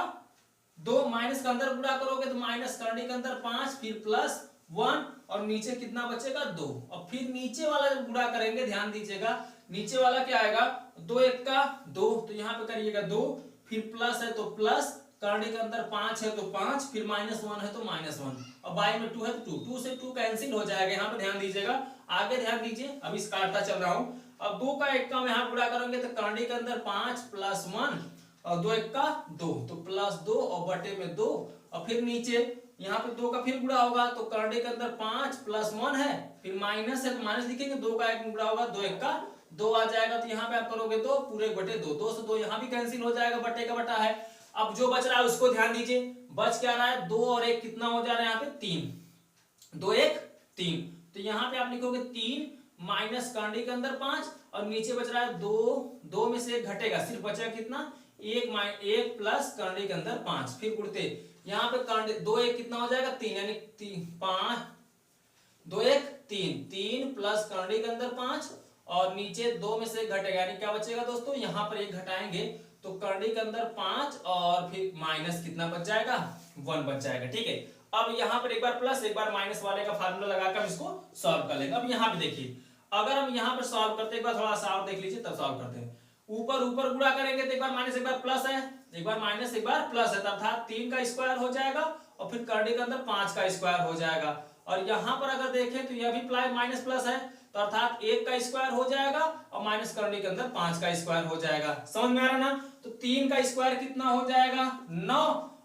2 माइनस के अंदर गुणा करोगे तो माइनस करंडी के अंदर 5 फिर प्लस 1 और नीचे कितना बचेगा 2। और फिर नीचे वाला जब गुणा करेंगे ध्यान दीजिएगा, नीचे वाला क्या आएगा 2 1 का 2, तो यहाँ पे करिएगा 2, फिर प्लस है तो प्लस, करने के अंदर 5 है तो 5, फिर -1 है तो -1, और बाई में 2 है तो 2 से 2 कैंसिल हो जाएगा। यहाँ पे ध्यान दीजिएगा, आगे ध्यान दीजिए, अभी इस काटता चल रहा हूँ। अब 2 का 1 का हम यहाँ गुणा करेंगे तो करने के अंदर 5 + 1 और 2 1 का 2, तो +2 और बटे में 2, और फिर नीचे यहाँ पे 2 का फिर गुणा होगा तो करने के अंदर 5 + 1 है, फिर माइनस है तो माइनस लिखेंगे, 2 का 1 गुणा होगा 2 1 का 2 आ जाएगा, तो यहाँ पे आप करोगे तो पूरे बटे 2, 2 से 2 यहाँ भी कैंसिल हो जाएगा, बटे का बटा है। अब जो बच रहा है उसको ध्यान दीजिए, बच क्या रहा है 2 और 1 कितना हो जा रहा है यहाँ पे 3, 2 1 3, तो यहाँ पे आप लिखोगे 3 माइनस करने के अंदर 5 और नीचे बच रहा है 2, 2 में से 1 घटेगा, सिर्फ बचेगा कितना 1 प्लस करने के अंदर 5, फिर गुणते यहाँ पे 2 1 कितना हो जाएगा 3, यानी 5 2 1 3, 3 प्लस करने के अंदर 5 और नीचे 2 में से 1 घटेगा, यानी क्या बचेगा दोस्तों यहाँ पर 1 घटाएंगे तो करने के अंदर 5 और फिर माइनस कितना बच जाएगा 1 बच जाएगा। ठीक है, अब यहाँ पर एक बार प्लस एक बार माइनस वाले का फार्मूला लगाकर हम इसको सॉल्व कर लेंगे। अब यहाँ पे देखिए, अगर हम यहाँ पर सॉल्व करते एक बार थोड़ा सा और देख लीजिए तब सॉल्व करते हैं। ऊपर ऊपर गुणा करेंगे तो एक बार माइनस एक बार प्लस है, एक बार माइनस एक बार प्लस है, अर्थात 3 का स्क्वायर हो जाएगा और फिर करने के अंदर 5 का स्क्वायर हो जाएगा। और यहाँ पर अगर देखें तो यह भी माइनस प्लस है, तो अर्थात 1 का स्क्वायर हो जाएगा और माइनस करने के अंदर 5 का स्क्वायर हो जाएगा। समझ में आ रहा ना? तो 3 का स्क्वायर कितना हो जाएगा 9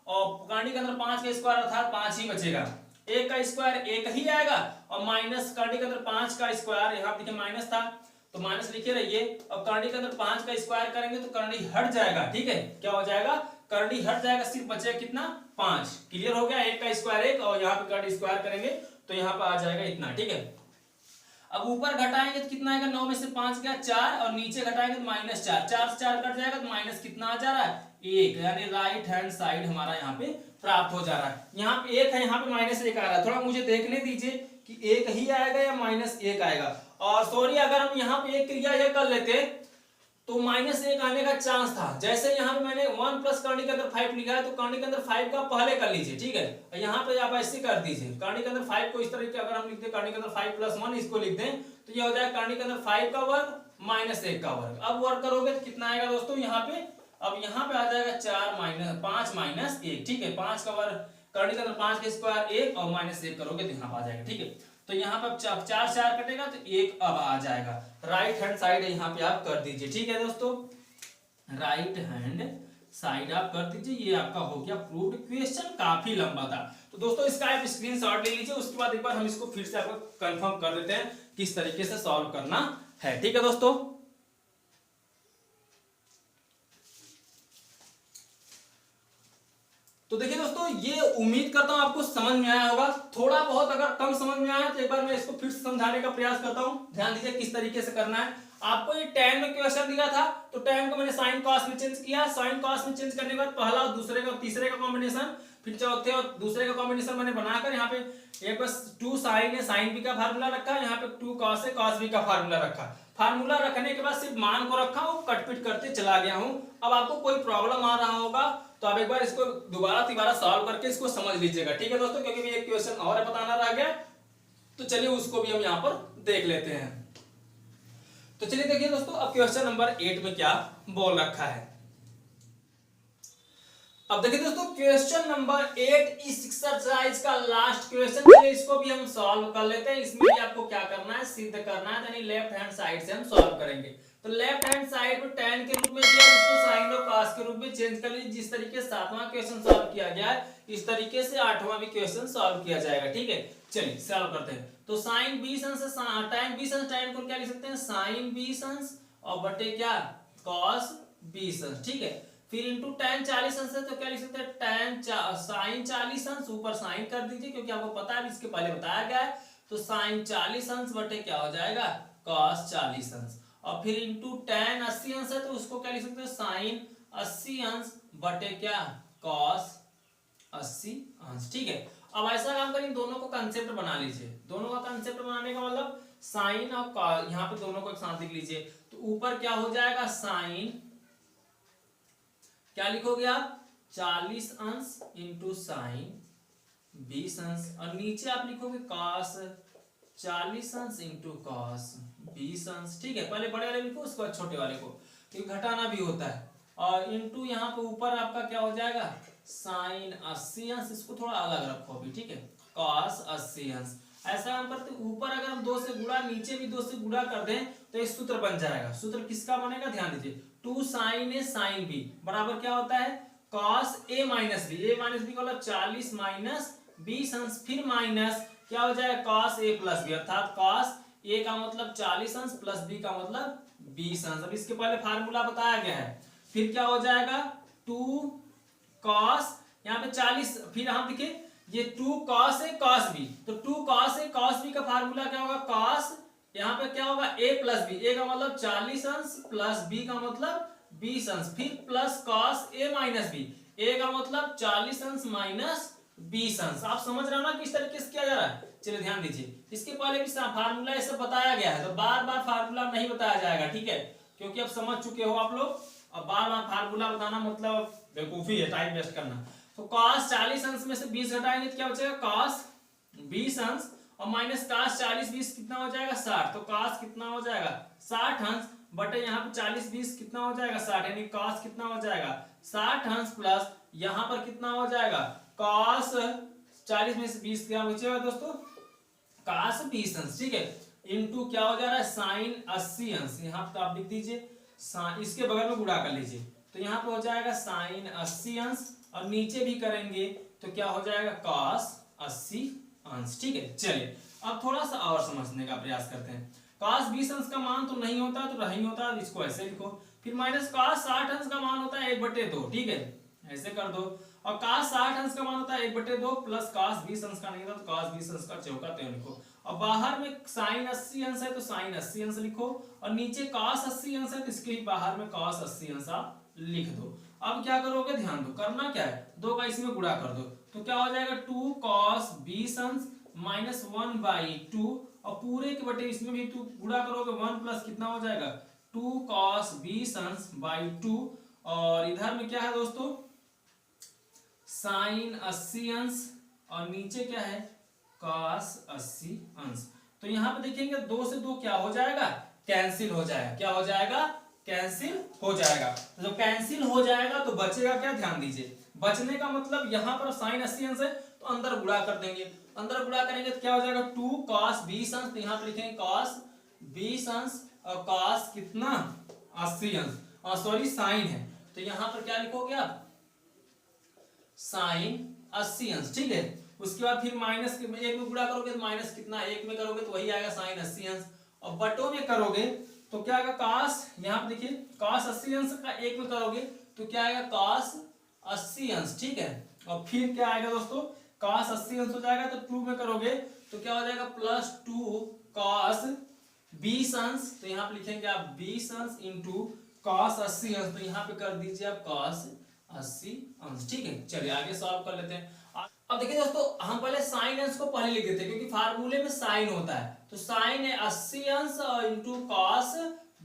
और करने के अंदर 5 का स्क्वायर अर्थात 5 ही बचेगा। 1 का स्क्वायर 1 ही आएगा और माइनस करने के अंदर 5 का स्क्वायर, यहाँ देखिए माइनस था तो माइनस लिखे रहिए, और करनी के अंदर 5 का स्क्वायर करेंगे तो करनी हट जाएगा। ठीक है, क्या हो जाएगा करनी हट जाएगा, सिर्फ बचेगा कितना 5। क्लियर हो गया, 1 का स्क्वायर 1 और यहाँ पे करनी स्क्वायर करेंगे तो यहाँ पे आ जाएगा इतना। ठीक है, अब ऊपर घटाएंगे तो कितना आएगा 9 में से 5 गया 4 और नीचे घटाएंगे तो -4, 4 से 4 कट जाएगा तो माइनस कितना आ जा रहा है 1, यानी राइट हैंड साइड हमारा यहाँ पे प्राप्त हो जा रहा है। यहाँ पे 1 है, यहाँ पे -1 आ रहा है, थोड़ा मुझे देखने दीजिए कि 1 ही आएगा या -1 आएगा। और सॉरी, अगर हम यहाँ पे एक क्रिया ये कर लेते तो -1 आने का चांस था। जैसे यहाँ पे मैंने 1 प्लस करने के अंदर 5 लिखा है तो करने के अंदर 5 का पहले कर लीजिए। ठीक है, यहाँ पे आप ऐसे कर दीजिए, करने के अंदर 5 को इस तरीके अगर हम लिखते हैं करने के अंदर 5 + 1 इसको लिख दें तो ये हो जाएगा करने के अंदर 5 का वर्ग -1 का वर्ग। अब वर्ग करोगे तो कितना आएगा दोस्तों यहाँ पे, अब यहाँ पे आ जाएगा 5 -1। ठीक है, 5 का वर्ग करने के अंदर 5 का स्क्वायर 1 और -1 करोगे तो यहाँ आ जाएगा। ठीक है, तो यहाँ पे 4 4 कटेगा तो 1 अब आ जाएगा। राइट हैंड साइड यहाँ पे आप कर दीजिए। ठीक है दोस्तों, राइट हैंड साइड आप कर दीजिए, ये आपका हो गया प्रूव्ड। क्वेश्चन काफी लंबा था तो दोस्तों इसका आप स्क्रीनशॉट ले लीजिए, उसके बाद एक बार हम इसको फिर से आपको कंफर्म कर देते हैं किस तरीके से सॉल्व करना है। ठीक है दोस्तों, तो देखिए दोस्तों, ये उम्मीद करता हूं आपको समझ में आया होगा। थोड़ा बहुत अगर कम समझ में आया तो एक बार मैं इसको फिर से समझाने का प्रयास करता हूं। ध्यान दीजिए किस तरीके से करना है। आपको ये tan में क्वेश्चन दिया था तो tan को मैंने sin cos में चेंज किया। sin cos में चेंज करने के बाद पहला और दूसरे का तीसरे का कॉम्बिनेशन, फिर चौथे और दूसरे का कॉम्बिनेशन मैंने बनाकर यहाँ पे एक बस 2 sin है, sin b का फार्मूला रखा, यहाँ पे 2 cos है, cos b का फार्मूला रखा। फार्मूला रखने के बाद सिर्फ मान को रखा हूँ, कटपिट करते चला गया हूँ। अब आपको कोई प्रॉब्लम आ रहा होगा तो आप एक बार इसको दोबारा सॉल्व करके इसको समझ लीजिएगा। ठीक है दोस्तों, क्योंकि एक क्वेश्चन और बताना रह गया तो चलिए उसको भी हम यहाँ पर देख लेते हैं। तो चलिए देखिए दोस्तों, अब क्वेश्चन नंबर 8 में क्या बोल रखा है। अब देखिए दोस्तों, क्वेश्चन नंबर 8 इस एक्सरसाइज का लास्ट क्वेश्चन, चलिए इसको भी हम सॉल्व कर लेते हैं। इसमें भी आपको क्या करना है, सिद्ध करना है, यानी लेफ्ट हैंड साइड से हम सॉल्व करेंगे। तो लेफ्ट हैंड साइड में tan के रूप में दिया, उसको sin और cos के रूप में चेंज कर लीजिए। जिस तरीके से 7वां क्वेश्चन सॉल्व किया गया है इस तरीके से 8वां भी क्वेश्चन सॉल्व किया जाएगा। ठीक है, चलिए सॉल्व करते हैं। तो sin b sin से tan b sin, tan को क्या लिख सकते हैं sin b sin और बटे क्या cos b sin। ठीक है, फिर इंटू tan 40 अंश से तो क्या लिख सकते हैं tan sin 40 अंश, ऊपर sin कर दीजिए क्योंकि आपको पता है इसके पहले बताया गया है। तो sin 40 अंश बटे क्या हो जाएगा cos 40 अंश, और फिर इंटू tan 80 अंश है तो उसको क्या लिख सकते हैं sin 80 अंश बटे क्या cos 80 अंश। ठीक है, अब ऐसा काम करें, दोनों को कंसेप्ट बना लीजिए। दोनों का कंसेप्ट बनाने का मतलब साइन और cos, यहाँ पे दोनों को एक साथ लिख लीजिए। तो ऊपर क्या हो जाएगा साइन, क्या लिखोगे आप 40 अंश इंटू साइन 20 अंश, और नीचे आप लिखोगे cos 40 अंश इंटू cos 20 अंश। ठीक है, पहले बड़े वाले लिखो, उसके बाद छोटे वाले को, क्योंकि घटाना भी होता है। और इंटू यहाँ पे ऊपर आपका क्या हो जाएगा, साइन 80 अंश, इसको थोड़ा अलग रखो अभी। ठीक है, cos 80 अंश। ऐसा हम करते, ऊपर अगर हम 2 से गुणा, नीचे भी 2 से गुणा कर दें तो एक सूत्र बन जाएगा। सूत्र किसका बनेगा, ध्यान दीजिए, 2 sin a sin b बराबर क्या होता है, cos a minus b. a minus b का मतलब 40 माइनस 20 अंश, फिर माइनस क्या हो जाएगा, cos a प्लस बी, अर्थात cos a का मतलब 40 अंश प्लस b का मतलब 20 अंश। अब इसके पहले फार्मूला बताया गया है, फिर क्या हो जाएगा 2 cos, यहाँ पे 40, फिर हम देखिए ये 2 cos a cos b, तो 2 cos a cos b का फार्मूला क्या होगा, cos, यहाँ पे क्या होगा a प्लस बी, a का मतलब 40 अंश प्लस b का मतलब 20 अंश, फिर plus cos a minus b, a का मतलब 40 अंश माइनस 20 अंश। आप समझ रहे हो ना किस तरीके से किया जा रहा है। चलिए ध्यान दीजिए, इसके पहले भी फार्मूला ये सब बताया गया है, तो बार बार फार्मूला नहीं बताया जाएगा। ठीक है, क्योंकि अब समझ चुके हो आप लोग, अब बार बार फार्मूला बताना मतलब बेवकूफी है, टाइम वेस्ट करना। तो cos 40 अंश में से 20 घटाएंगे तो क्या बचेगा, cos 20 अंश, और माइनस cos 40 20 कितना हो जाएगा 60, तो cos कितना हो जाएगा 60 अंश बटे यहाँ पे 40 20 कितना हो जाएगा 60, यानी cos कितना हो जाएगा 60 अंश प्लस यहाँ पर कितना हो जाएगा cos 40 में से 20 क्या बचेगा दोस्तों, cos 20 अंश। ठीक है, इनटू क्या हो जा रहा है sin 80 अंश, यहाँ पे आप लिख दीजिए, इसके बगल में गुणा कर लीजिए, तो यहाँ पे हो जाएगा sin 80 अंश, और नीचे भी करेंगे तो क्या हो जाएगा cos 80 अंश। ठीक है, चलिए अब थोड़ा सा और समझने का प्रयास करते हैं। cos 20 अंश का मान तो नहीं होता तो नहीं होता, इसको ऐसे लिखो, फिर माइनस cos 60 अंश का मान होता है 1/2। ठीक है, ऐसे कर दो, और cos 60 अंश का मान होता है 1/2 प्लस cos 20 अंश का नहीं था तो cos 20 अंश का चौका त्यों लिखो, और बाहर में sin 80 अंश है तो sin 80 अंश लिखो, और नीचे cos 80 अंश है तो इसके ही बाहर में cos 80 अंश आप लिख दो। अब क्या करोगे, ध्यान दो, करना क्या है, 2 का इसमें गुणा कर दो, तो क्या हो जाएगा 2 cos 20 अंश माइनस 1/2, और पूरे के बटे इसमें भी 2 गुणा करोगे 1 प्लस कितना हो जाएगा 2 cos 20 अंश बाई 2, और इधर में क्या है दोस्तों sin 80 अंश, और नीचे क्या है cos 80 अंश। तो यहाँ पे देखेंगे 2 से 2 क्या हो जाएगा, कैंसिल हो जाएगा, क्या हो जाएगा, कैंसिल हो जाएगा। तो जब कैंसिल हो जाएगा तो बचेगा क्या, ध्यान दीजिए, बचने का मतलब यहाँ पर sin 80 अंश है तो अंदर गुणा कर देंगे, अंदर गुणा करेंगे तो क्या हो जाएगा 2 cos 20 अंश, तो यहाँ पे लिखेंगे cos 20 अंश, और cos कितना 80 अंश, और सॉरी साइन है तो यहाँ पर क्या लिखोगे आप sin 80 अंश। ठीक है, उसके बाद फिर माइनस एक में गुणा करोगे तो माइनस कितना, एक में करोगे तो वही आएगा sin 80 अंश, और बटों में करोगे तो क्या आएगा cos, यहाँ पे देखिए cos 80 अंश का एक में करोगे तो क्या आएगा cos 80 अंश। ठीक है, और फिर क्या आएगा दोस्तों cos 80 अंश हो जाएगा, तो 2 में करोगे तो क्या हो जाएगा प्लस 2 cos 20 अंश, तो यहाँ पे लिखेंगे आप 20 अंश इंटू cos 80 अंश, तो यहाँ पे कर दीजिए आप cos 80 अंश। ठीक है, चलिए आगे सॉल्व कर लेते हैं। अब देखिए दोस्तों, हम पहले साइन अंश को पहले लिख देते हैं क्योंकि फार्मूले में साइन होता है, तो साइन है 80 अंश इंटू cos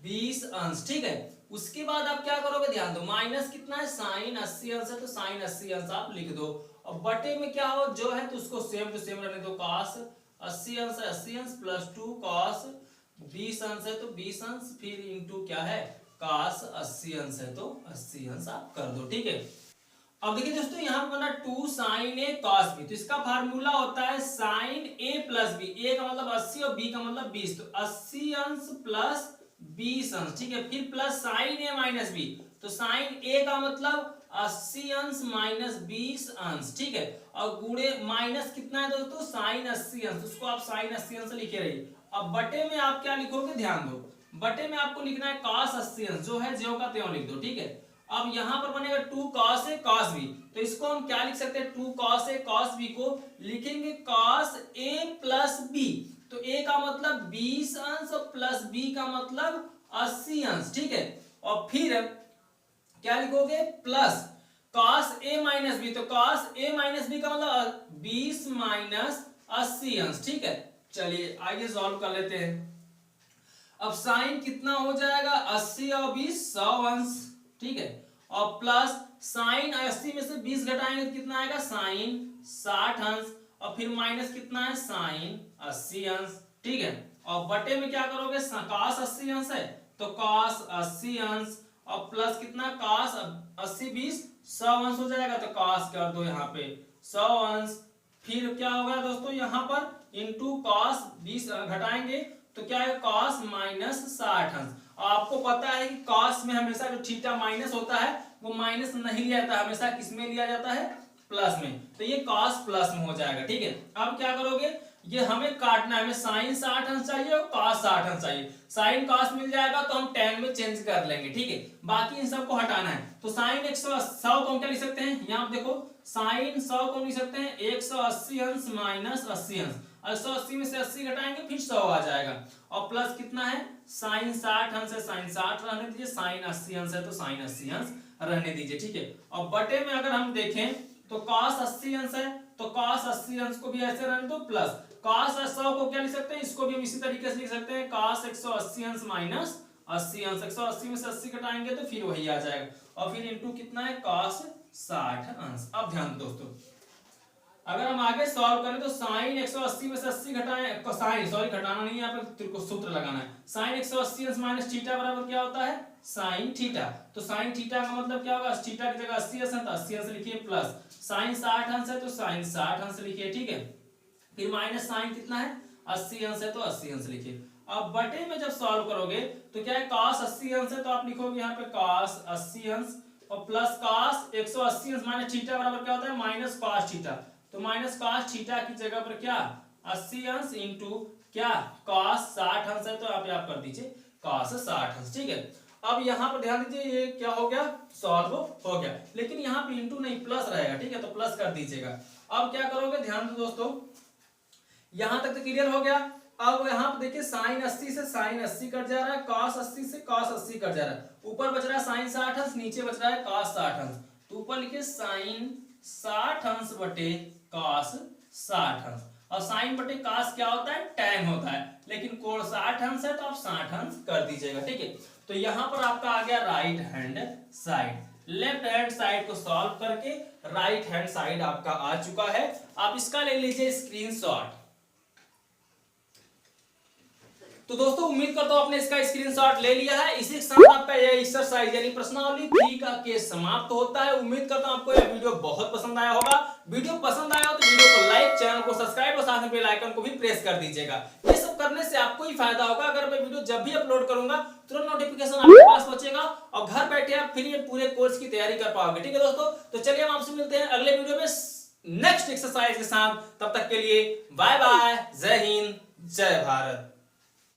20 अंश। ठीक है, उसके बाद आप क्या करोगे, ध्यान दो, माइनस कितना है साइन 80 अंश है तो साइन 80 अंश आप लिख दो, और बटे में क्या हो जो है तो उसको सेम टू सेम रहने दो, cos 80 अंश है 80 अंश प्लस 2 cos 20 अंश है तो 20 अंश, फिर इंटू क्या है cos 80 अंश है तो 80 अंश आप कर दो। ठीक है, अब देखिए दोस्तों यहाँ पर बना 2 sin a cos b, तो इसका फार्मूला होता है sin a plus b, a का मतलब 80 और b का मतलब 20, तो 80 अंश प्लस 20 अंश। ठीक है, फिर plus sin a minus b, तो sin a का मतलब 80 अंश माइनस 20 अंश। ठीक है, और गुणे माइनस कितना है दोस्तों sin 80 अंश, उसको आप sin 80 अंश लिखे रहिए। अब बटे में आप क्या लिखोगे, ध्यान दो, बटे में आपको लिखना है cos 80 अंश, जो है ज्यों का त्यों लिख दो। ठीक है, अब यहां पर बनेगा 2 cos a cos b, तो इसको हम क्या लिख सकते हैं 2 cos a cos b को लिखेंगे cos a प्लस b, तो a का मतलब 20 अंश प्लस b का मतलब 80 अंश। ठीक है, और फिर क्या लिखोगे plus cos a minus b, तो cos a माइनस b का मतलब 20 माइनस 80 अंश। ठीक है, चलिए आइए सॉल्व कर लेते हैं। अब साइन कितना हो जाएगा 80 और 20 100 अंश। ठीक है, और प्लस साइन 80 में से 20 घटाएंगे तो कितना आएगा साइन 60 अंश, और फिर माइनस कितना है साइन 80 अंश, ठीक है। और बटे में क्या करोगे, cos 80 अंश है तो cos 80 अंश और प्लस कितना cos 80 20 100 अंश हो जाएगा तो cos कर दो यहाँ पे 100 अंश। फिर क्या होगा दोस्तों यहाँ पर इंटू cos 20 घटाएंगे तो क्या है cos माइनस 60 अंश। आपको पता है कि cos में हमेशा जो थीटा माइनस होता है वो माइनस नहीं लिया जाता, हमेशा किस में लिया जाता है, प्लस में। तो ये cos प्लस में हो जाएगा, ठीक है। अब क्या करोगे, ये हमें काटना है, हमें साइन 60 अंश चाहिए और cos 60 अंश चाहिए। साइन cos मिल जाएगा तो हम tan में चेंज कर लेंगे, ठीक है। बाकी इन सबको हटाना है तो साइन 100 को हम क्या लिख सकते हैं, यहाँ पे देखो साइन 100 को लिख सकते हैं 180 अंश माइनस 80 अंश, 180 में से 80 घटाएंगे फिर 100 आ जाएगा और प्लस कितना है साइन 60 अंश है, साइन 60 रहने दीजिए, साइन 80 अंश है तो साइन 80 अंश रहने दीजिए, ठीक है। और बटे में अगर हम देखें तो cos 80 अंश है तो cos 80 अंश को भी ऐसे रहने दो, प्लस cos 100 को क्या लिख सकते हैं, इसको भी हम इसी तरीके से लिख सकते हैं cos 180 अंश माइनस 80 अंश, 180 में से 80 घटाएंगे तो फिर वही आ जाएगा और फिर इंटू कितना है cos 60 अंश। अब ध्यान दोस्तों, अगर हम आगे सॉल्व करें तो साइन 180 में से 80 घटाएं, साइन सॉरी घटाना नहीं, यहाँ पे सूत्र लगाना है। साइन 180 अंश माइनस थीटा बराबर क्या होता है, साइन थीटा। तो साइन थीटा का मतलब क्या होगा, थीटा की जगह 80 अंश है तो 80 अंश लिखिए, प्लस साइन 60 अंश है तो साइन 60 अंश लिखिए, ठीक है। फिर माइनस साइन कितना है 80 अंश है तो 80 अंश लिखिए। अब बटे में जब सॉल्व करोगे तो क्या है cos 80 अंश है तो आप लिखोगे यहाँ पे cos 80 अंश और प्लस cos 180 अंश माइनस थीटा बराबर क्या होता है माइनस cos थीटा, तो माइनस cos थीटा की जगह पर क्या 80 अंश इंटू क्या cos 60 अंश है तो आप कर दीजिए cos 60 अंश, ठीक है। अब यहाँ पर ध्यान दीजिए ये क्या हो गया, सॉल्व हो गया, लेकिन यहाँ पे इंटू नहीं प्लस रहेगा, ठीक है, तो प्लस कर दीजिएगा। अब क्या करोगे, ध्यान दो दोस्तों, यहां तक तो क्लियर हो गया। अब यहाँ पे देखिए साइन 80 से साइन 80 कट जा रहा है, cos 80 से cos 80 कट जा रहा है, ऊपर बच रहा है साइन 60 अंश, नीचे बच रहा है cos 60 अंश, तो ऊपर लिखिए साइन 60 अंश बटे cos 60 अंश। और साइन बटे cos क्या होता है, tan होता है, लेकिन कोण 60 अंश है तो आप 60 अंश कर दीजिएगा, ठीक है। तो यहाँ पर आपका आ गया right hand side. Left hand side को सॉल्व करके राइट हैंड साइड आपका आ चुका है। आप इसका ले लीजिए स्क्रीनशॉट। तो दोस्तों उम्मीद करता हूं आपने इसका स्क्रीनशॉट ले लिया है। इसी के साथ आपका यह एक्सरसाइज यानी प्रश्नावली 3 का केस समाप्त होता है। उम्मीद करता हूं आपको यह वीडियो बहुत पसंद आया होगा। वीडियो पसंद आया हो तो वीडियो को लाइक, चैनल को सब्सक्राइब और साथ में बेल आइकन को भी प्रेस कर दीजिएगा। ये सब करने से आपको ही फायदा होगा। अगर मैं वीडियो जब भी अपलोड करूंगा तुरंत नोटिफिकेशन आपके पास पहुंचेगा और घर बैठे आप फ्री पूरे कोर्स की तैयारी कर पाओगे, ठीक है दोस्तों। तो चलिए हम आपसे मिलते हैं अगले वीडियो में नेक्स्ट एक्सरसाइज के साथ। तब तक के लिए बाय बाय, जय हिंद, जय भारत।